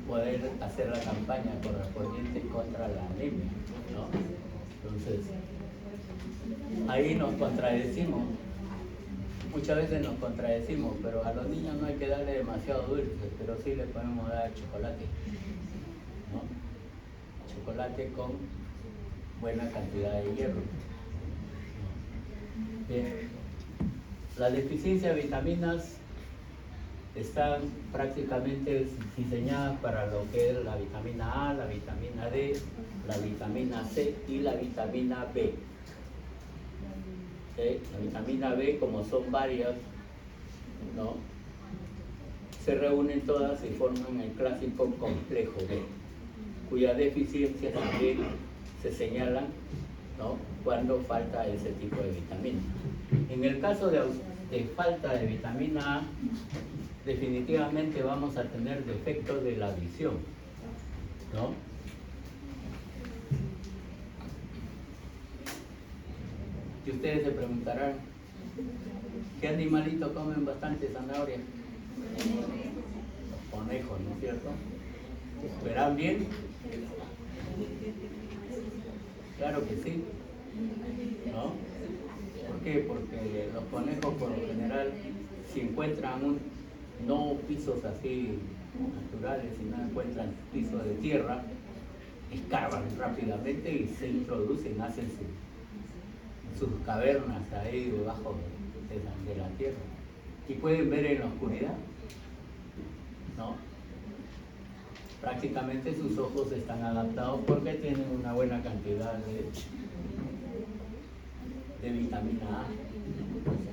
poder hacer la campaña correspondiente contra la anemia, ¿no? Entonces, ahí nos contradecimos. Muchas veces nos contradecimos, pero a los niños no hay que darle demasiado dulce, pero sí les podemos dar chocolate, ¿no? Chocolate con buena cantidad de hierro. Bien. La deficiencia de vitaminas están prácticamente diseñadas para lo que es la vitamina A, la vitamina D, la vitamina C y la vitamina B. La vitamina B, como son varias, ¿no?, se reúnen todas y forman el clásico complejo B, cuya deficiencia también se señalan, ¿no?, cuando falta ese tipo de vitamina. En el caso de falta de vitamina A, definitivamente vamos a tener defectos de la visión, ¿no? Y ustedes se preguntarán, ¿qué animalito comen bastante zanahoria? Los conejos, ¿no es cierto? ¿Verán bien? Claro que sí, ¿no? ¿Por qué? Porque los conejos por lo general, si encuentran no pisos así naturales, si no encuentran pisos de tierra, escarban rápidamente y se introducen, hacen sus cavernas ahí debajo de la tierra. Y pueden ver en la oscuridad, ¿no? Prácticamente sus ojos están adaptados porque tienen una buena cantidad de vitamina A.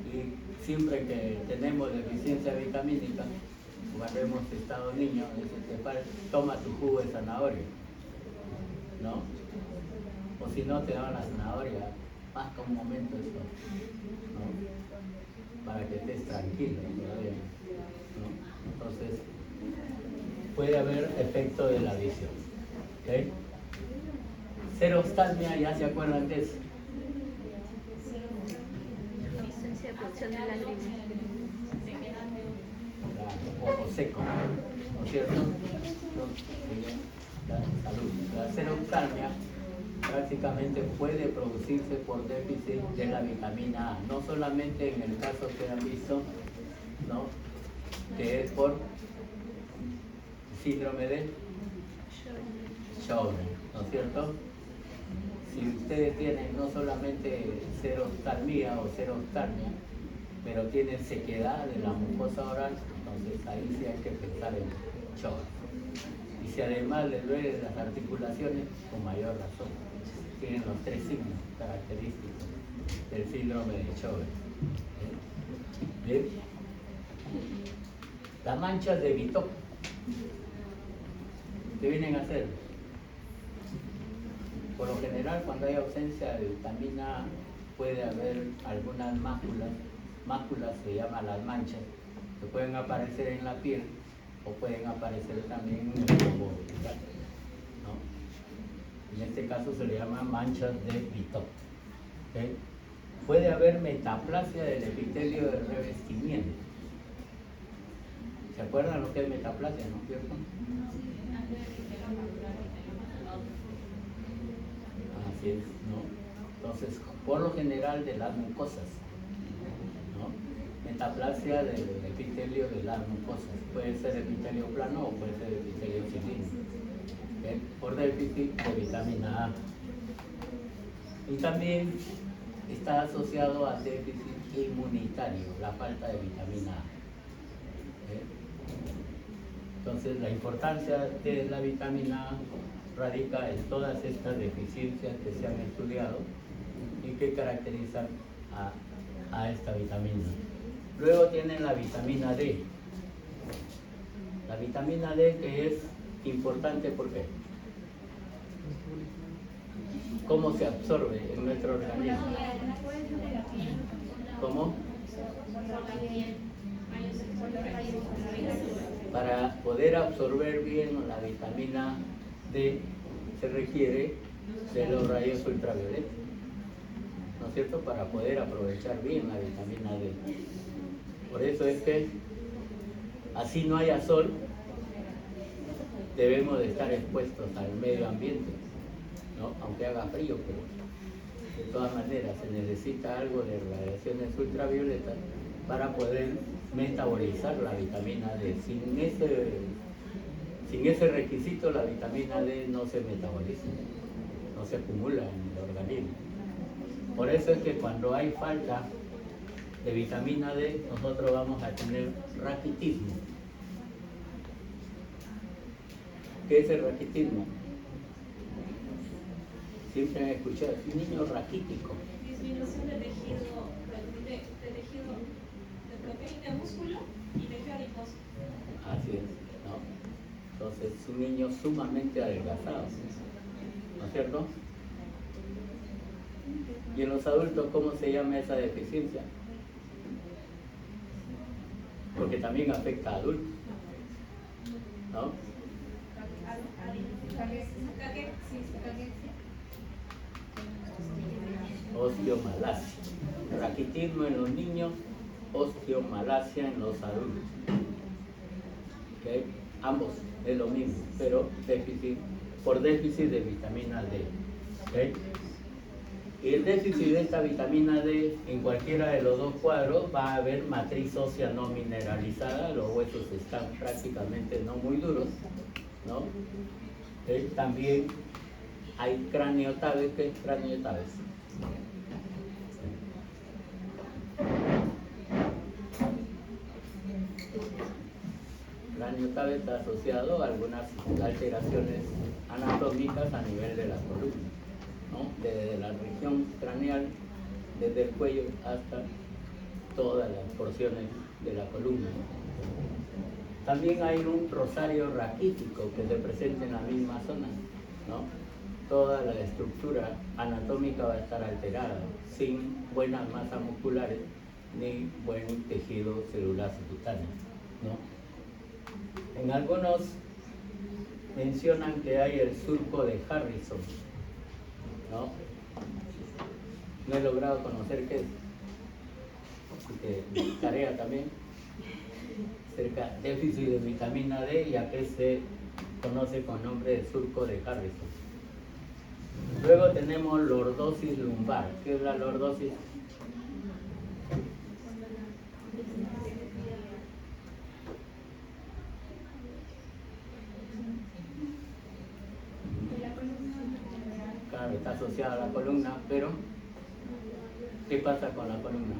Y siempre que tenemos deficiencia vitamínica, cuando hemos estado niños, toma tu jugo de zanahoria, ¿no? O si no, te daban la zanahoria, masca un momento esto, ¿no? Para que estés tranquilo todavía, ¿no? Entonces, puede haber efecto de la visión, ¿ok? Xeroftalmia, ¿ya se acuerdan qué es? Ausencia de producción de lágrimas. Ojo seco, ¿no es cierto? Salud. La xeroftalmia prácticamente puede producirse por déficit de la vitamina A, no solamente en el caso que han visto, ¿no? Que es por síndrome de Sjögren, ¿no es cierto? Si ustedes tienen no solamente xeroftalmia o xeroftalmia, pero tienen sequedad de la mucosa oral, entonces ahí sí hay que pensar en Sjögren. Y si además les duelen las articulaciones, con mayor razón. Tienen los 3 signos característicos del síndrome de Sjögren. ¿Bien? Las manchas de Bitok, ¿qué vienen a hacer? Por lo general, cuando hay ausencia de vitamina A, puede haber algunas máculas. Máculas se llaman las manchas, que pueden aparecer en la piel o pueden aparecer también en el globo ocular, ¿no? En este caso se le llaman manchas de Bitok. ¿Okay? Puede haber metaplasia del epitelio de revestimiento. ¿Se acuerdan lo que es metaplasia, no es cierto? Así es, ¿no? Entonces, por lo general de las mucosas, ¿no? Metaplasia del epitelio de las mucosas. Puede ser epitelio plano o puede ser epitelio cilíndrico. ¿Okay? Por déficit de vitamina A. Y también está asociado a déficit inmunitario, la falta de vitamina A. ¿Okay? Entonces, la importancia de la vitamina A radica en todas estas deficiencias que se han estudiado y que caracterizan a esta vitamina. Luego tienen la vitamina D. La vitamina D que es importante porque ¿cómo se absorbe en nuestro organismo? ¿Cómo? Para poder absorber bien la vitamina D se requiere de los rayos ultravioletas, ¿no es cierto? Para poder aprovechar bien la vitamina D. Por eso es que así no haya sol, debemos de estar expuestos al medio ambiente, ¿no? Aunque haga frío, pero de todas maneras se necesita algo de radiaciones ultravioletas para poder metabolizar la vitamina D. Sin ese requisito la vitamina D no se metaboliza, no se acumula en el organismo. Por eso es que cuando hay falta de vitamina D, nosotros vamos a tener raquitismo. ¿Qué es el raquitismo? Siempre han escuchado, es un niño raquítico. Disminución de tejido, de proteína, músculo y tejido adiposo. Así es, ¿no? Entonces, es un niño sumamente adelgazado, ¿no es cierto? Y en los adultos, ¿cómo se llama esa deficiencia? Porque también afecta a adultos, ¿no? Osteomalacia. raquitismo en los niños, osteomalacia en los adultos. ¿Okay? Ambos es lo mismo, pero por déficit de vitamina D. ¿Okay? Y el déficit de esta vitamina D, en cualquiera de los dos cuadros, va a haber matriz ósea no mineralizada, los huesos están prácticamente no muy duros, ¿no? También hay craniotabes. ¿Qué es craniotabes? Craniotabes está asociado a algunas alteraciones anatómicas a nivel de la columna, ¿no? Desde la región craneal, desde el cuello hasta todas las porciones de la columna. También hay un rosario raquítico que se presenta en la misma zona, ¿no? Toda la estructura anatómica va a estar alterada, sin buenas masas musculares ni buen tejido celular subcutáneo, ¿no? En algunos mencionan que hay el surco de Harrison, ¿no? No he logrado conocer qué es, así que tarea también, cerca déficit de vitamina D, y a qué se conoce con nombre de surco de Harrison. Luego tenemos lordosis lumbar. ¿Qué es la lordosis? Claro, está asociada a la columna, pero ¿qué pasa con la columna?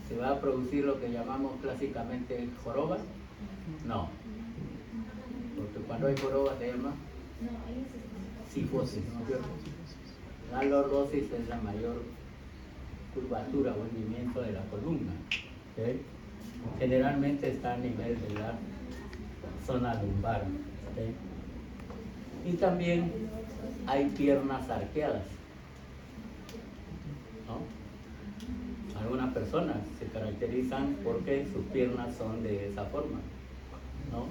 ¿Se va a producir lo que llamamos clásicamente joroba? No, porque cuando hay joroba se llama cifosis, ¿no es cierto? La lordosis es la mayor curvatura o hundimiento de la columna, ¿okay? Generalmente está a nivel de la zona lumbar, ¿okay? Y también hay piernas arqueadas, ¿no? Algunas personas se caracterizan porque sus piernas son de esa forma, ¿no?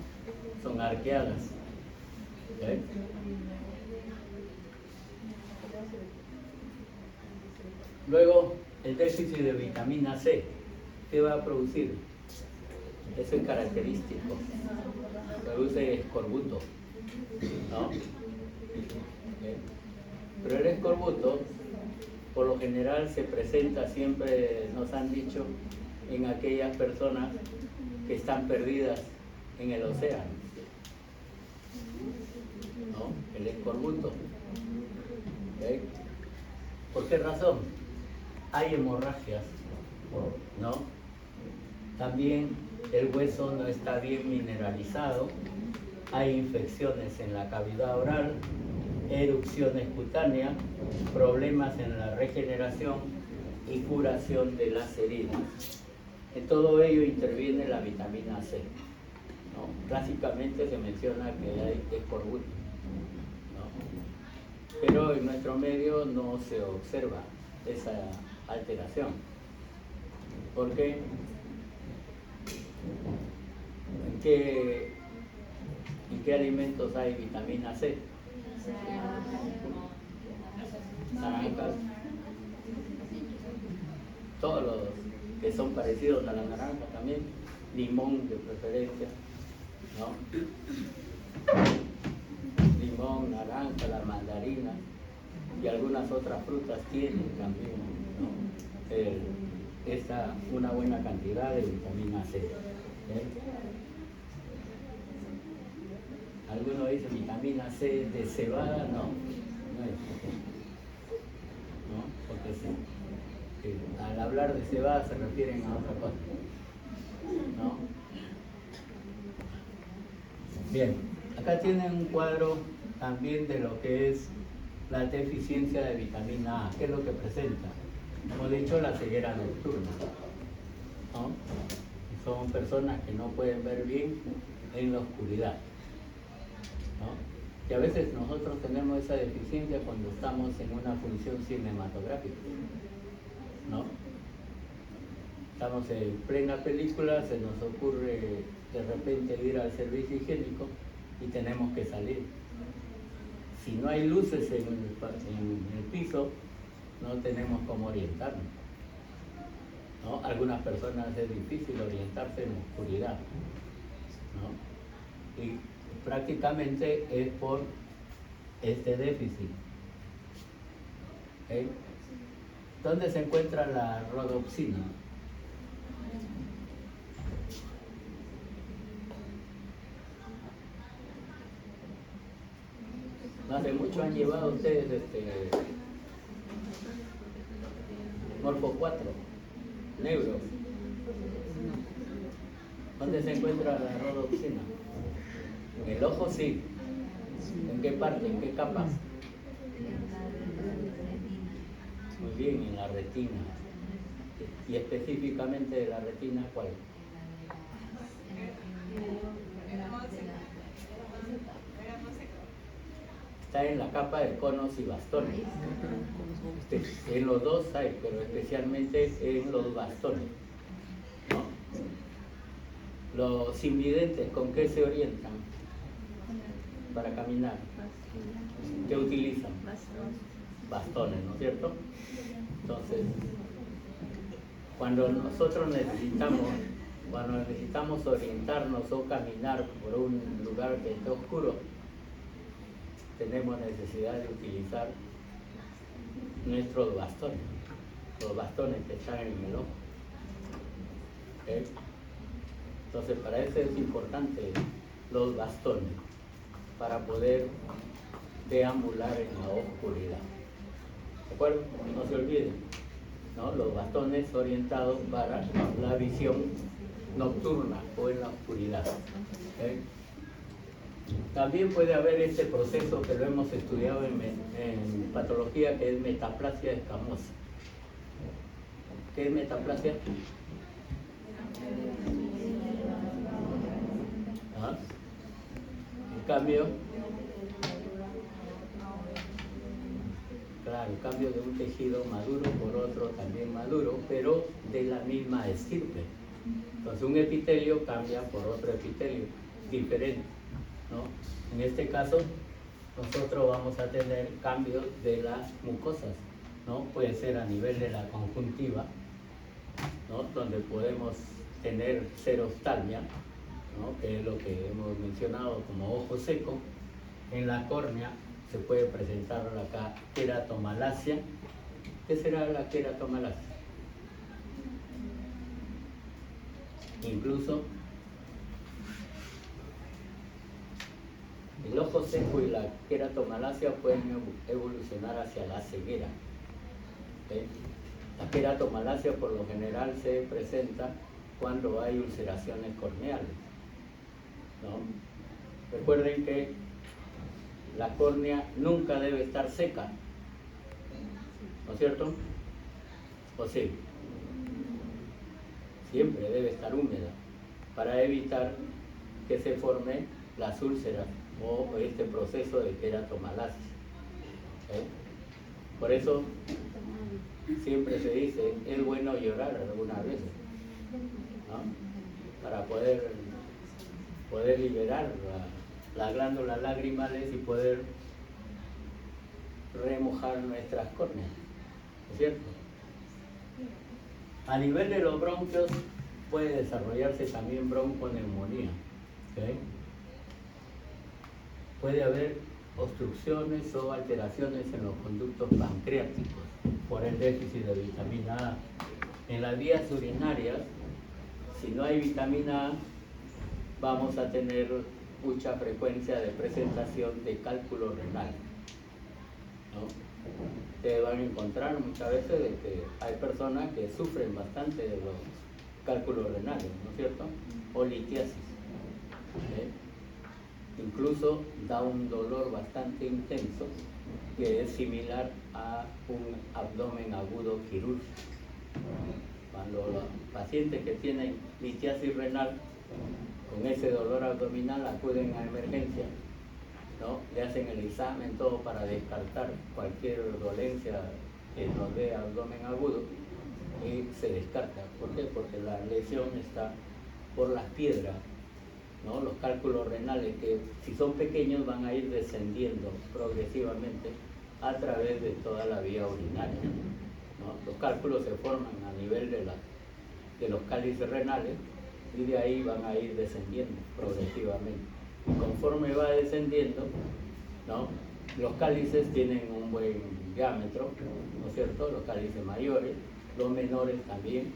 Son arqueadas, ¿okay? Luego, el déficit de vitamina C, ¿qué va a producir? Eso es característico, produce escorbuto, ¿no? ¿Okay? Pero el escorbuto, por lo general, se presenta siempre, nos han dicho, en aquellas personas que están perdidas en el océano, ¿no? El escorbuto. ¿Okay? ¿Por qué razón? Hay hemorragias, ¿no? También el hueso no está bien mineralizado, hay infecciones en la cavidad oral, erupciones cutáneas, problemas en la regeneración y curación de las heridas. En todo ello interviene la vitamina C, ¿no? Clásicamente se menciona que hay escorbuto, ¿no? Pero en nuestro medio no se observa esa alteración. ¿Por qué? ¿En qué alimentos hay vitamina C? Naranjas, todos los que son parecidos a la naranja también, limón de preferencia, ¿no? Limón, naranja, la mandarina y algunas otras frutas tienen también, ¿no? Una buena cantidad de vitamina C. Algunos dicen vitamina C de cebada, no es, ¿no? Porque al hablar de cebada se refieren a otra cosa, ¿no? Bien, acá tienen un cuadro también de lo que es la deficiencia de vitamina A. ¿Qué es lo que presenta? Como he dicho, la ceguera nocturna, ¿no? Son personas que no pueden ver bien en la oscuridad, ¿no? Y a veces nosotros tenemos esa deficiencia cuando estamos en una función cinematográfica, ¿no? Estamos en plena película, se nos ocurre de repente ir al servicio higiénico y tenemos que salir, si no hay luces en el piso, no tenemos cómo orientarnos, ¿no? Algunas personas es difícil orientarse en la oscuridad, ¿no? Y prácticamente es por este déficit. ¿Okay? ¿Dónde se encuentra la rodopsina? No hace mucho han llevado ustedes Morfo 4, neuro. ¿Dónde se encuentra la rodopsina? En el ojo sí. ¿En qué parte? ¿En qué capa? Muy bien, en la retina. Y específicamente de la retina, ¿cuál? Está en la capa de conos y bastones. En los dos hay, pero especialmente en los bastones, ¿no? Los invidentes, ¿con qué se orientan para caminar? ¿Qué utilizan? Bastones, ¿no es cierto? Entonces, cuando necesitamos orientarnos o caminar por un lugar que esté oscuro, tenemos necesidad de utilizar nuestros bastones, los bastones que están en el ojo. ¿Okay? Entonces, para eso es importante los bastones, para poder deambular en la oscuridad. ¿De acuerdo? No se olviden, ¿no? Los bastones orientados para la visión nocturna o en la oscuridad. ¿Okay? También puede haber este proceso que lo hemos estudiado en patología, que es metaplasia escamosa. ¿Qué es metaplasia? ¿Ah? El cambio, claro, el cambio de un tejido maduro por otro también maduro, pero de la misma estirpe. Entonces un epitelio cambia por otro epitelio diferente, ¿no? En este caso, nosotros vamos a tener cambios de las mucosas, ¿no? Puede ser a nivel de la conjuntiva, ¿no? Donde podemos tener xeroftalmia, ¿no? Que es lo que hemos mencionado como ojo seco. En la córnea se puede presentar la queratomalacia. ¿Qué será la queratomalacia? Incluso el ojo seco y la queratomalacia pueden evolucionar hacia la ceguera. ¿Okay? La queratomalacia por lo general se presenta cuando hay ulceraciones corneales, ¿no? Recuerden que la córnea nunca debe estar seca, ¿no es cierto? ¿O sí? Siempre debe estar húmeda para evitar que se formen las úlceras o este proceso de queratomalacia. ¿Okay? Por eso siempre se dice, es bueno llorar algunas veces, ¿no? Para poder liberar las glándulas lagrimales y poder remojar nuestras córneas, ¿no es cierto? A nivel de los bronquios puede desarrollarse también bronconeumonía, ¿okay? Puede haber obstrucciones o alteraciones en los conductos pancreáticos por el déficit de vitamina A. En las vías urinarias, si no hay vitamina A, vamos a tener mucha frecuencia de presentación de cálculo renal, ¿no? Ustedes van a encontrar muchas veces de que hay personas que sufren bastante de los cálculos renales, ¿no es cierto? O litiasis, ¿okay? Incluso da un dolor bastante intenso que es similar a un abdomen agudo quirúrgico. Cuando los pacientes que tienen litiasis renal con ese dolor abdominal acuden a emergencia, ¿no? Le hacen el examen, todo para descartar cualquier dolencia que nos dé abdomen agudo y se descarta. ¿Por qué? Porque la lesión está por las piedras ¿no? Los cálculos renales, que si son pequeños van a ir descendiendo progresivamente a través de toda la vía urinaria, ¿no? Los cálculos se forman a nivel de los cálices renales y de ahí van a ir descendiendo progresivamente. Y conforme va descendiendo, ¿no? Los cálices tienen un buen diámetro, ¿no es cierto? Los cálices mayores, los menores también,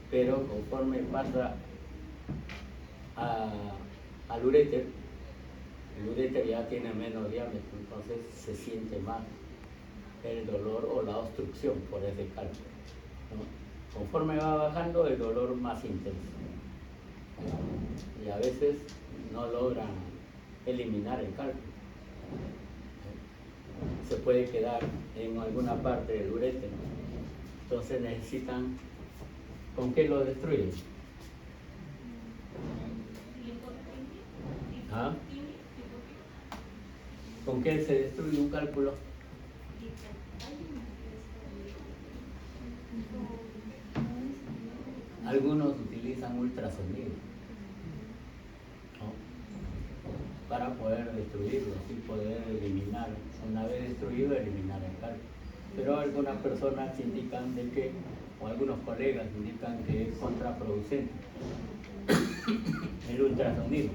pero conforme pasa al uréter, el uréter ya tiene menos diámetro, entonces se siente más el dolor o la obstrucción por ese cálculo, ¿no? Conforme va bajando, el dolor más intenso, ¿no? Y a veces no logran eliminar el cálculo. Se puede quedar en alguna parte del uréter, entonces necesitan, ¿con qué lo destruyen? ¿Ah? ¿Con qué se destruye un cálculo? Algunos utilizan ultrasonido, ¿no? Para poder destruirlo, así poder eliminar, una vez destruido, eliminar el cálculo. Pero algunas personas indican de que, o algunos colegas indican que es contraproducente el ultrasonido,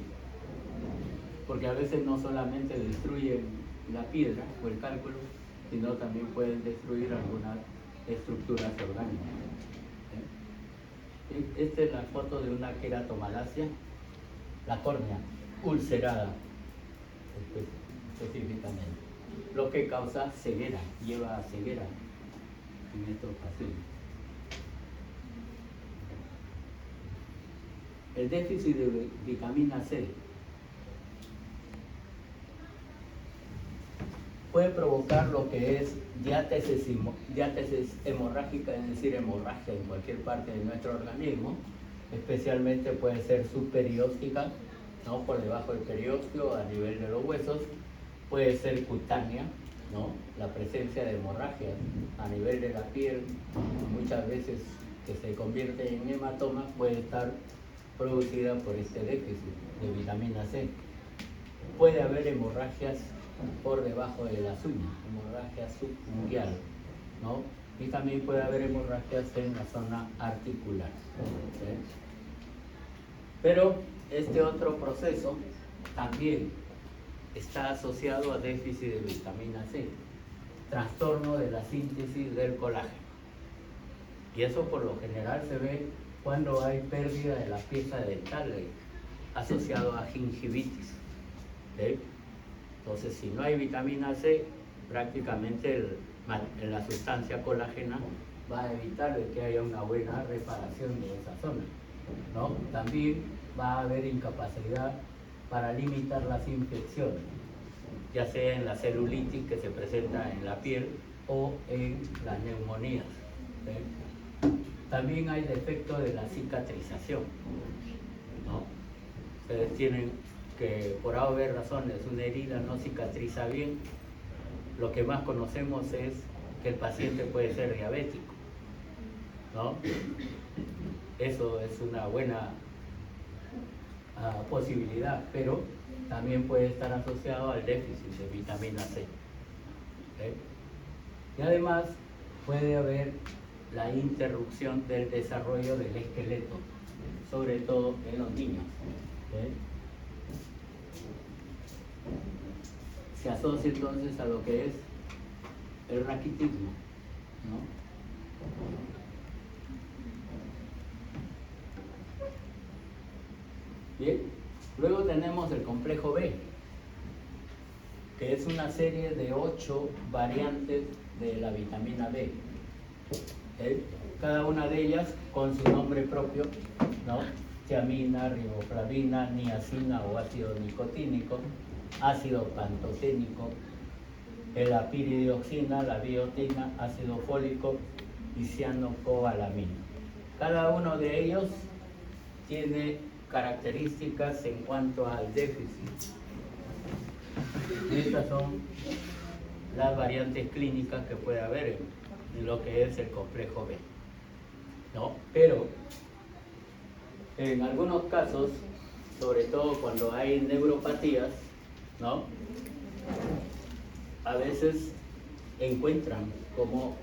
porque a veces no solamente destruyen la piedra o el cálculo, sino también pueden destruir algunas estructuras orgánicas. Esta es la foto de una queratomalacia, la córnea ulcerada específicamente, lo que causa ceguera, lleva a ceguera en estos pacientes. El déficit de vitamina C puede provocar lo que es diátesis hemorrágica, es decir, hemorragia en cualquier parte de nuestro organismo, especialmente puede ser subperióstica, ¿no? Por debajo del periósteo, a nivel de los huesos, puede ser cutánea, ¿no? La presencia de hemorragia a nivel de la piel, muchas veces que se convierte en hematoma, puede estar producida por este déficit de vitamina C. Puede haber hemorragias por debajo de las uñas, hemorragia subungual, ¿no? Y también puede haber hemorragias en la zona articular, ¿sí? Pero este otro proceso también está asociado a déficit de vitamina C, trastorno de la síntesis del colágeno. Y eso por lo general se ve cuando hay pérdida de la pieza dental asociado a gingivitis, ¿sí? Entonces, si no hay vitamina C, prácticamente la sustancia colágena va a evitar de que haya una buena reparación de esa zona, ¿no? También va a haber incapacidad para limitar las infecciones, ya sea en la celulitis que se presenta en la piel o en las neumonías, ¿sí? También hay defecto de la cicatrización, ¿no? Ustedes tienen que por haber razones una herida no cicatriza bien, lo que más conocemos es que el paciente puede ser diabético, ¿no? Eso es una buena posibilidad, pero también puede estar asociado al déficit de vitamina C, ¿sí? Y además puede haber la interrupción del desarrollo del esqueleto, sobre todo en los niños, ¿sí? Se asocia entonces a lo que es el raquitismo, ¿no? Bien, luego tenemos el complejo B, que es una serie de 8 variantes de la vitamina B, ¿sí? Cada una de ellas con su nombre propio, ¿no? Tiamina, riboflavina, niacina o ácido nicotínico, ácido pantoténico, la piridioxina, la biotina, ácido fólico y cianocobalamina. Cada uno de ellos tiene características en cuanto al déficit. Estas son las variantes clínicas que puede haber en lo que es el complejo B, ¿no? Pero en algunos casos sobre todo cuando hay neuropatías, ¿no? A veces encuentran como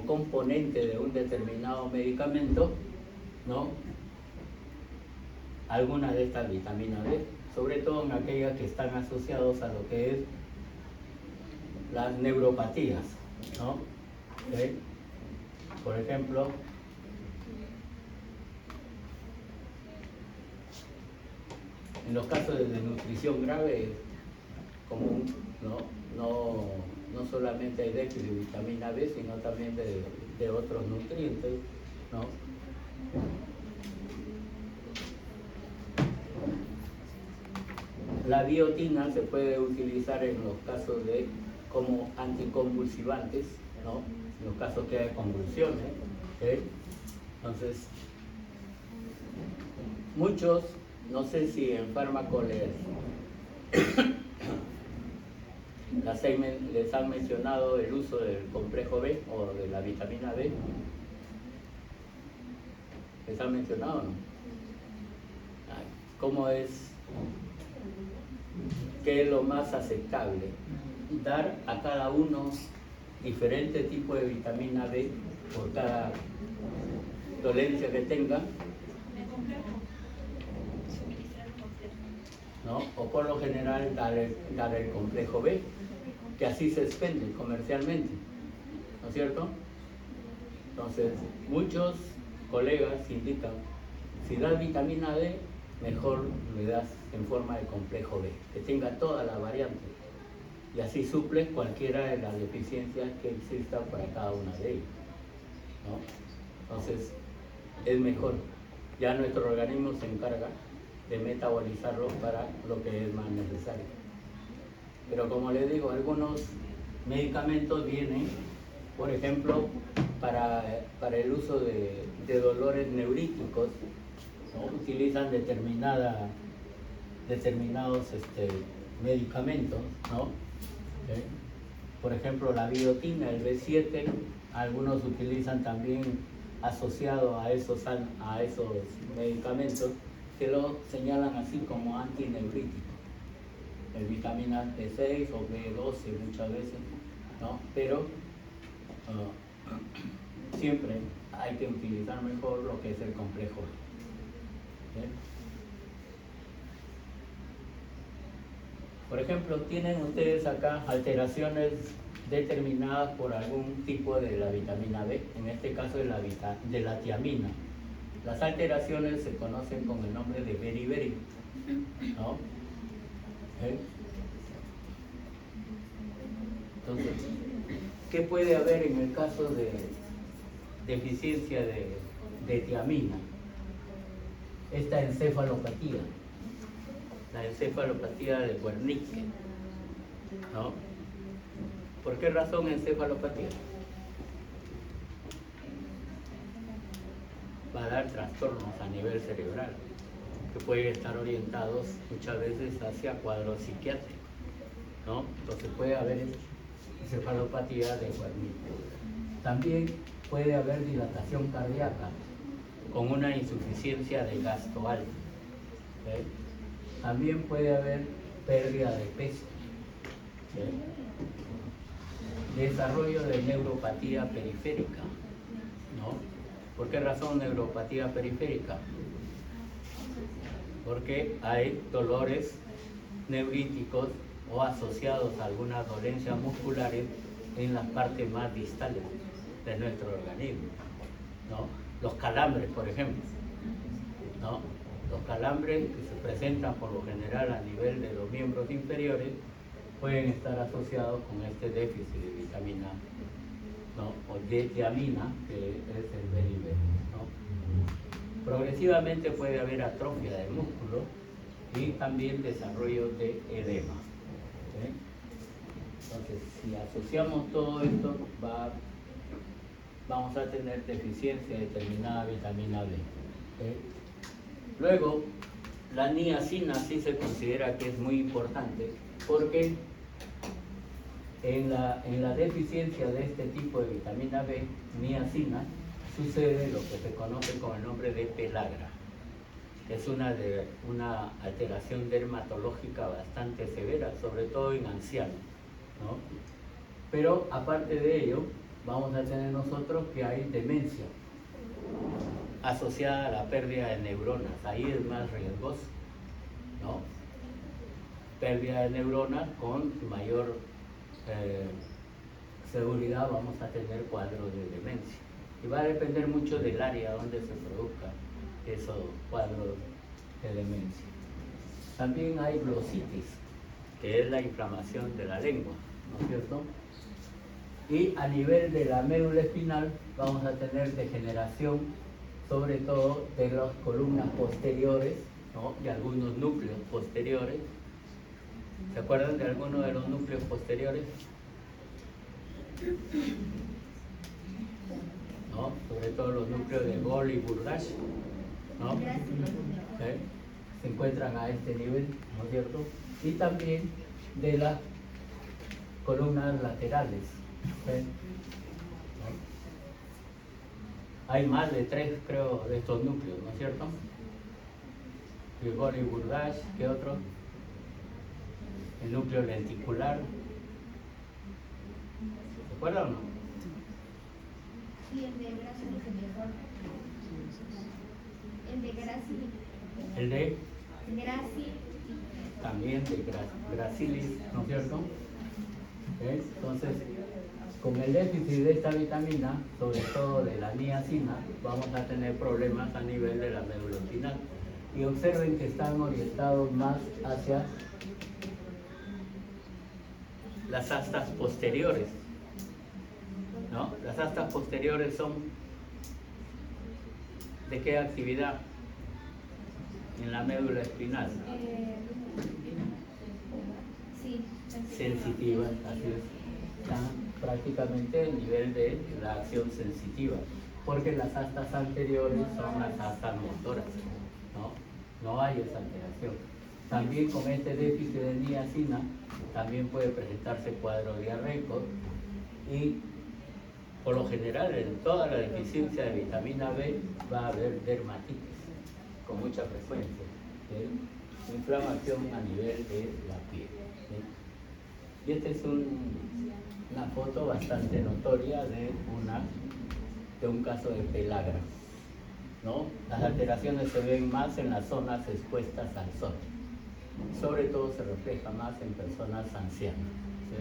componente de un determinado medicamento, ¿no? Algunas de estas vitaminas B, sobre todo en aquellas que están asociadas a lo que es las neuropatías, ¿no? ¿Ok? Por ejemplo, en los casos de desnutrición grave es común, no solamente hay déficit de vitamina B, sino también de otros nutrientes, ¿no? La biotina se puede utilizar en los casos de como anticonvulsivantes, ¿no? En los casos que hay convulsiones, ¿ok? Entonces, muchos, no sé si en fármaco les han mencionado el uso del complejo B o de la vitamina B. ¿Les han mencionado o no? ¿Cómo es? ¿Qué es lo más aceptable? Dar a cada uno diferente tipo de vitamina B por cada dolencia que tenga, ¿no? O por lo general dar el complejo B, que así se expende comercialmente, ¿no es cierto? Entonces, muchos colegas indican, si das vitamina D, mejor le das en forma de complejo B, que tenga toda la variante, y así suples cualquiera de las deficiencias que existan para cada una de ellas, ¿no? Entonces, es mejor. Ya nuestro organismo se encarga de metabolizarlo para lo que es más necesario. Pero como les digo, algunos medicamentos vienen, por ejemplo, para el uso de dolores neuríticos, ¿no? Utilizan determinados medicamentos, ¿no? ¿Okay? Por ejemplo, la biotina, el B7, algunos utilizan también asociado a esos medicamentos que lo señalan así como antineurítico. El vitamina B6 o B12 muchas veces, ¿no? Pero siempre hay que utilizar mejor lo que es el complejo. ¿Sí? Por ejemplo, tienen ustedes acá alteraciones determinadas por algún tipo de la vitamina B, en este caso de la tiamina. Las alteraciones se conocen con el nombre de beriberi, ¿no? ¿Eh? Entonces, ¿qué puede haber en el caso de deficiencia de tiamina? Esta encefalopatía, la encefalopatía de Wernicke, ¿no? ¿Por qué razón encefalopatía? Va a dar trastornos a nivel cerebral que pueden estar orientados muchas veces hacia cuadros psiquiátricos, ¿no? Entonces puede haber encefalopatía de Wernicke. También puede haber dilatación cardíaca con una insuficiencia de gasto alto, ¿okay? También puede haber pérdida de peso, ¿okay? Desarrollo de neuropatía periférica, ¿no? ¿Por qué razón neuropatía periférica? Porque hay dolores neuríticos o asociados a algunas dolencias musculares en las partes más distales de nuestro organismo, ¿no? Los calambres, por ejemplo, ¿no? Los calambres que se presentan por lo general a nivel de los miembros inferiores pueden estar asociados con este déficit de vitamina, ¿no? O de tiamina, que es el beriberi, ¿no? Progresivamente puede haber atrofia del músculo y también desarrollo de edema, ¿okay? Entonces, si asociamos todo esto, vamos a tener deficiencia de determinada vitamina B, ¿okay? Luego, la niacina sí se considera que es muy importante porque en la deficiencia de este tipo de vitamina B, niacina, sucede lo que se conoce con el nombre de pelagra. es una alteración dermatológica bastante severa, sobre todo en ancianos, ¿no? Pero aparte de ello, vamos a tener nosotros que hay demencia asociada a la pérdida de neuronas. Ahí es más riesgoso, ¿no? Pérdida de neuronas con mayor seguridad vamos a tener cuadros de demencia. Y va a depender mucho del área donde se produzca esos cuadros de demencia. También hay glositis, que es la inflamación de la lengua, ¿no es cierto? Y a nivel de la médula espinal vamos a tener degeneración, sobre todo de las columnas posteriores, ¿no? Y algunos núcleos posteriores. ¿Se acuerdan de alguno de los núcleos posteriores? ¿No? Sobre todo los núcleos de Gol y Burdash, ¿no? ¿Eh? Se encuentran a este nivel, ¿no es cierto? Y también de las columnas laterales. ¿Eh? ¿No? Hay más de 3, creo, de estos núcleos, ¿no es cierto? Gol y Burdash, ¿qué otro? El núcleo lenticular. ¿Se acuerdan o no? Sí, el de Gracie. El de Gracie. El de Gracie. también de Gracilis, ¿no es cierto? Entonces, con el déficit de esta vitamina, sobre todo de la niacina, vamos a tener problemas a nivel de la médula espinal. Y observen que están orientados más hacia las astas posteriores, ¿no? Las astas posteriores son ¿de qué actividad en la médula espinal? Sí. Sensitiva, así es. Están prácticamente a nivel de la acción sensitiva, porque las astas anteriores son las astas motoras, ¿no? No hay esa alteración. También con este déficit de niacina también puede presentarse cuadro diarreico y por lo general en toda la deficiencia de vitamina B va a haber dermatitis con mucha frecuencia, inflamación a nivel de la piel. Y esta es una foto bastante notoria de un caso de pelagra, ¿no? Las alteraciones se ven más en las zonas expuestas al sol. Sobre todo se refleja más en personas ancianas, ¿sí?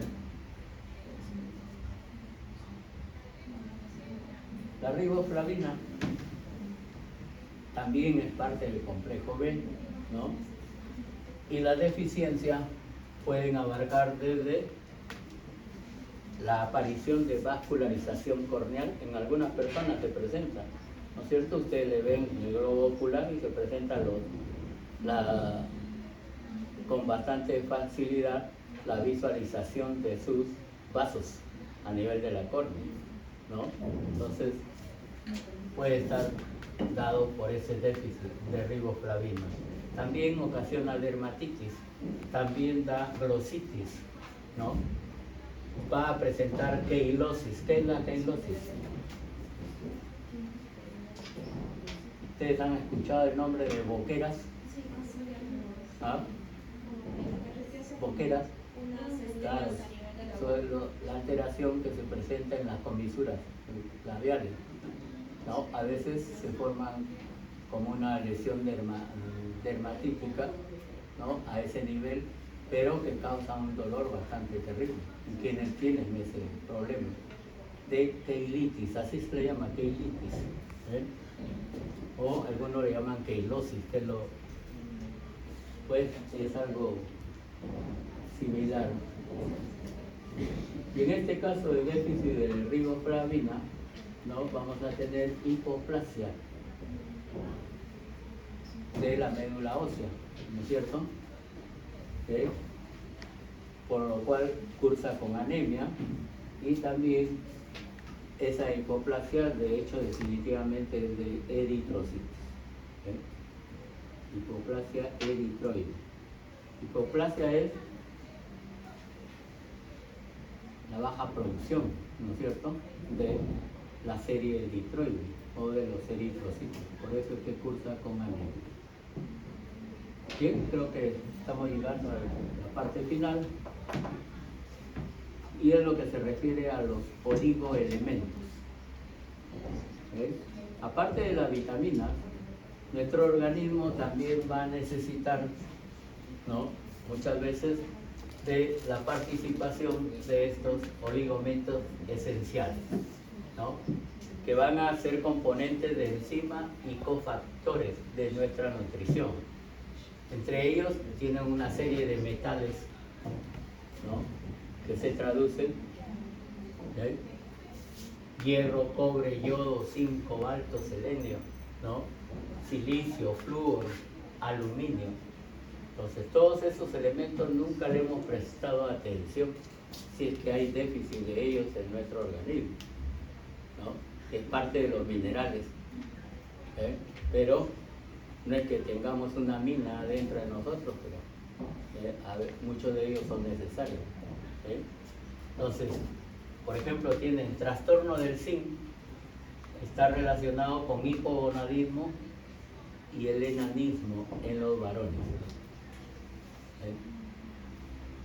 La riboflavina también es parte del complejo B, ¿no? Y la deficiencia pueden abarcar desde la aparición de vascularización corneal. En algunas personas se presenta, ¿no es cierto? Ustedes le ven el globo ocular y se presenta con bastante facilidad la visualización de sus vasos a nivel de la córnea, ¿no? Entonces puede estar dado por ese déficit de riboflavina. También ocasiona dermatitis, también da glositis, ¿no? Va a presentar queilosis. ¿Qué es la queilosis? ¿Ustedes han escuchado el nombre de boqueras? ¿Ah? Boqueras. Claro, eso es la alteración que se presenta en las comisuras labiales, ¿no? A veces se forman como una lesión dermatítica, ¿no? A ese nivel, pero que causa un dolor bastante terrible en quienes tienen ese problema de queilitis, así se le llama, queilitis, ¿eh? O algunos le llaman queilosis, que pues es algo similar. Y en este caso de déficit de riboflavina, ¿no? Vamos a tener hipoplasia de la médula ósea, ¿no es cierto? ¿Okay? Por lo cual cursa con anemia y también esa hipoplasia de hecho definitivamente es de eritrocitos. ¿Okay? Hipoplasia eritroide. Hipoplasia es la baja producción, ¿no es cierto?, de la serie eritroide o de los eritrocitos. Por eso es que cursa con anemia. Bien, creo que estamos llegando a la parte final. Y es lo que se refiere a los oligoelementos. ¿Ves? Aparte de las vitaminas, nuestro organismo también va a necesitar, ¿no?, muchas veces de la participación de estos oligoelementos esenciales, ¿no?, que van a ser componentes de enzimas y cofactores de nuestra nutrición. Entre ellos tienen una serie de metales, ¿no?, que se traducen, ¿sí?, hierro, cobre, yodo, zinc, cobalto, selenio, ¿no?, silicio, flúor, aluminio. Entonces, todos esos elementos nunca le hemos prestado atención si es que hay déficit de ellos en nuestro organismo, ¿no?, es parte de los minerales, pero no es que tengamos una mina dentro de nosotros, pero muchos de ellos son necesarios. Entonces, por ejemplo, tienen trastorno del zinc, está relacionado con hipogonadismo y el enanismo en los varones.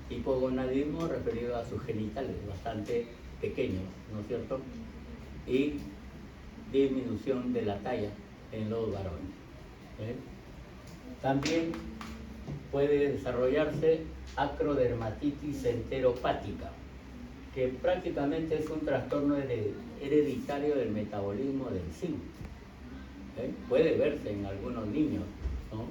Hipogonadismo referido a sus genitales, bastante pequeños, ¿no es cierto? Y disminución de la talla en los varones. También puede desarrollarse acrodermatitis enteropática, que prácticamente es un trastorno hereditario del metabolismo del zinc. Puede verse en algunos niños, ¿no?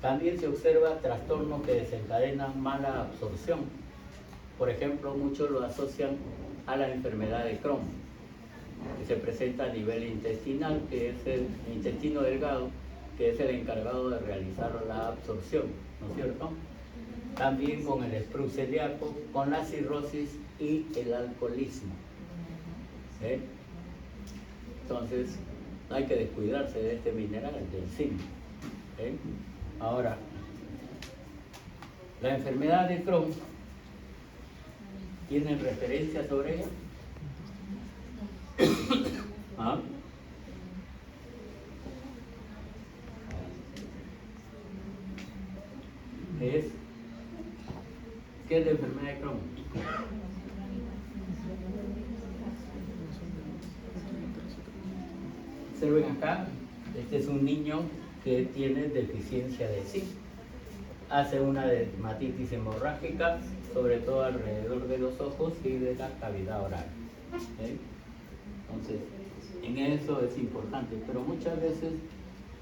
También se observa trastornos que desencadenan mala absorción. Por ejemplo, muchos lo asocian a la enfermedad de Crohn, que se presenta a nivel intestinal, que es el intestino delgado, que es el encargado de realizar la absorción, ¿no es cierto? También con el estrus celíaco, con la cirrosis y el alcoholismo. Entonces, no hay que descuidarse de este mineral, del zinc. Ahora, la enfermedad de Crohn, ¿tienen referencia sobre ella? ¿Ah? ¿Qué es la enfermedad de Crohn? Observen acá, este es un niño que tiene deficiencia de zinc. Hace una dermatitis hemorrágica, sobre todo alrededor de los ojos y de la cavidad oral. Entonces, en eso es importante, pero muchas veces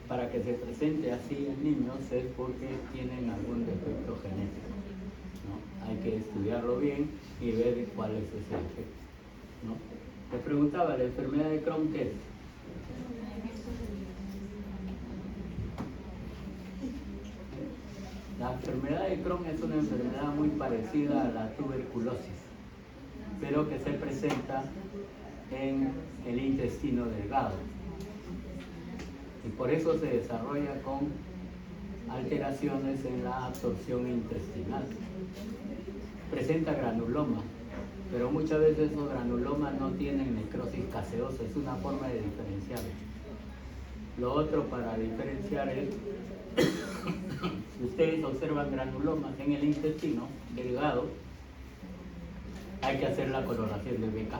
para que se presente así en niños es porque tienen algún defecto genético, ¿no? Hay que estudiarlo bien y ver cuál es ese defecto, ¿no? Les preguntaba, ¿la enfermedad de Crohn qué es? La enfermedad de Crohn es una enfermedad muy parecida a la tuberculosis, pero que se presenta en el intestino delgado. Y por eso se desarrolla con alteraciones en la absorción intestinal. Presenta granuloma, pero muchas veces esos granulomas no tienen necrosis caseosa, es una forma de diferenciarlo. Lo otro para diferenciar es, si ustedes observan granulomas en el intestino delgado, hay que hacer la coloración de BK.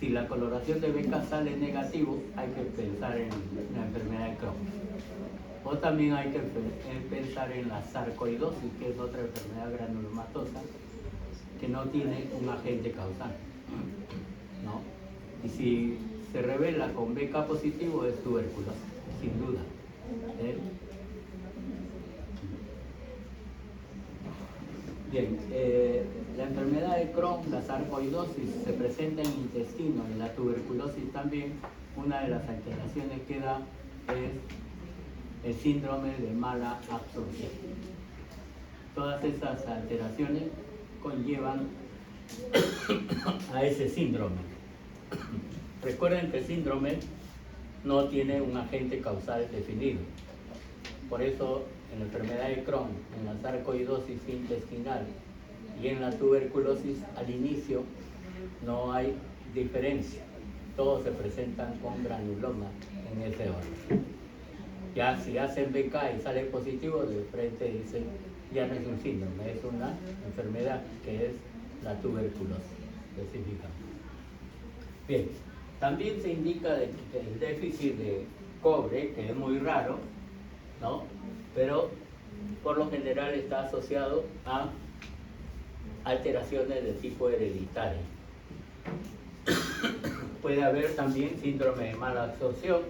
Si la coloración de BK sale negativo, hay que pensar en la enfermedad de Crohn. O también hay que pensar en la sarcoidosis, que es otra enfermedad granulomatosa que no tiene un agente causal, ¿no? Y si se revela con BK positivo, es tuberculosis, sin duda. Bien, la enfermedad de Crohn, la sarcoidosis, se presenta en el intestino, en la tuberculosis también. Una de las alteraciones que da es el síndrome de mala absorción. Todas esas alteraciones conllevan a ese síndrome. Recuerden que el síndrome no tiene un agente causal definido. Por eso, en la enfermedad de Crohn, en la sarcoidosis intestinal y en la tuberculosis, al inicio no hay diferencia. Todos se presentan con granuloma en ese orden. Ya si hacen BK y sale positivo, de frente dicen, ya no es un síndrome, es una enfermedad que es la tuberculosis específicamente. Bien, también se indica de que el déficit de cobre, que es muy raro, ¿no? Pero por lo general está asociado a alteraciones de tipo hereditario. Puede haber también síndrome de mala absorción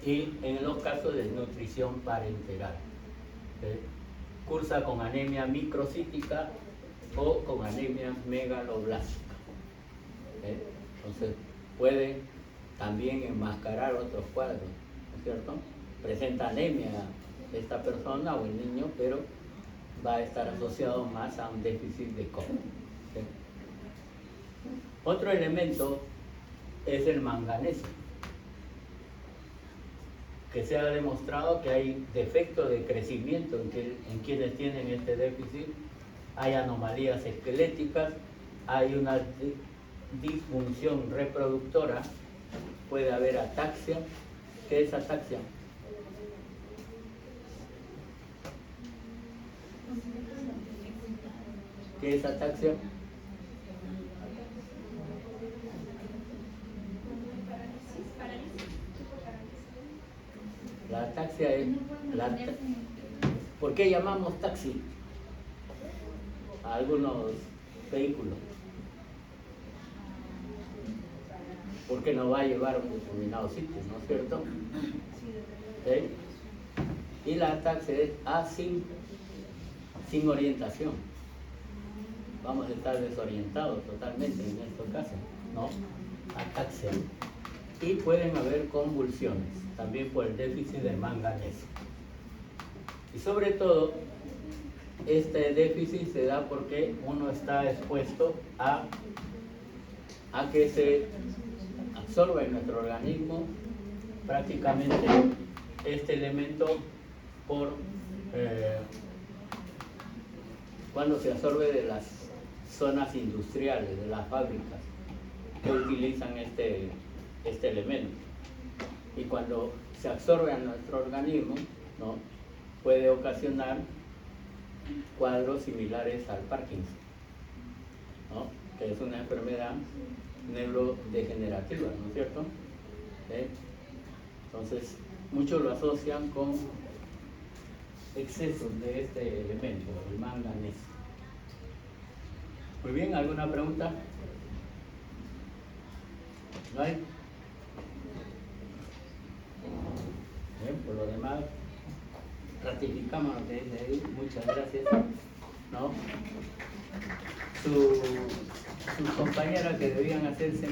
y en los casos de nutrición parenteral. Cursa con anemia microcítica o con anemia megaloblástica. Entonces puede también enmascarar otros cuadros, ¿no es cierto? Presenta anemia esta persona o el niño, pero va a estar asociado más a un déficit de cobre. Otro elemento es el manganeso, que se ha demostrado que hay defecto de crecimiento en quienes tienen este déficit, hay anomalías esqueléticas, hay una disfunción reproductora, puede haber ataxia. ¿Qué es ataxia? ¿Qué es ataxia? La ataxia es... ¿Por qué llamamos taxi a algunos vehículos? Porque nos va a llevar a un determinado sitio, ¿no es cierto? ¿Sí? Y la ataxia es sin orientación. Vamos a estar desorientados totalmente en estos casos, ¿no? Ataxia. Y pueden haber convulsiones, también por el déficit de manganeso. Y sobre todo, este déficit se da porque uno está expuesto a que se absorba en nuestro organismo prácticamente este elemento por cuando se absorbe de las zonas industriales, de las fábricas que utilizan este elemento. Y cuando se absorbe a nuestro organismo, ¿no? Puede ocasionar cuadros similares al Parkinson, ¿no? Que es una enfermedad neurodegenerativa, ¿no es cierto? Entonces, muchos lo asocian con excesos de este elemento, el manganeso. Muy bien, ¿alguna pregunta? ¿No hay? Bien, por lo demás, ratificamos lo que dice ahí. Muchas gracias. ¿No? Su compañera que debían hacerse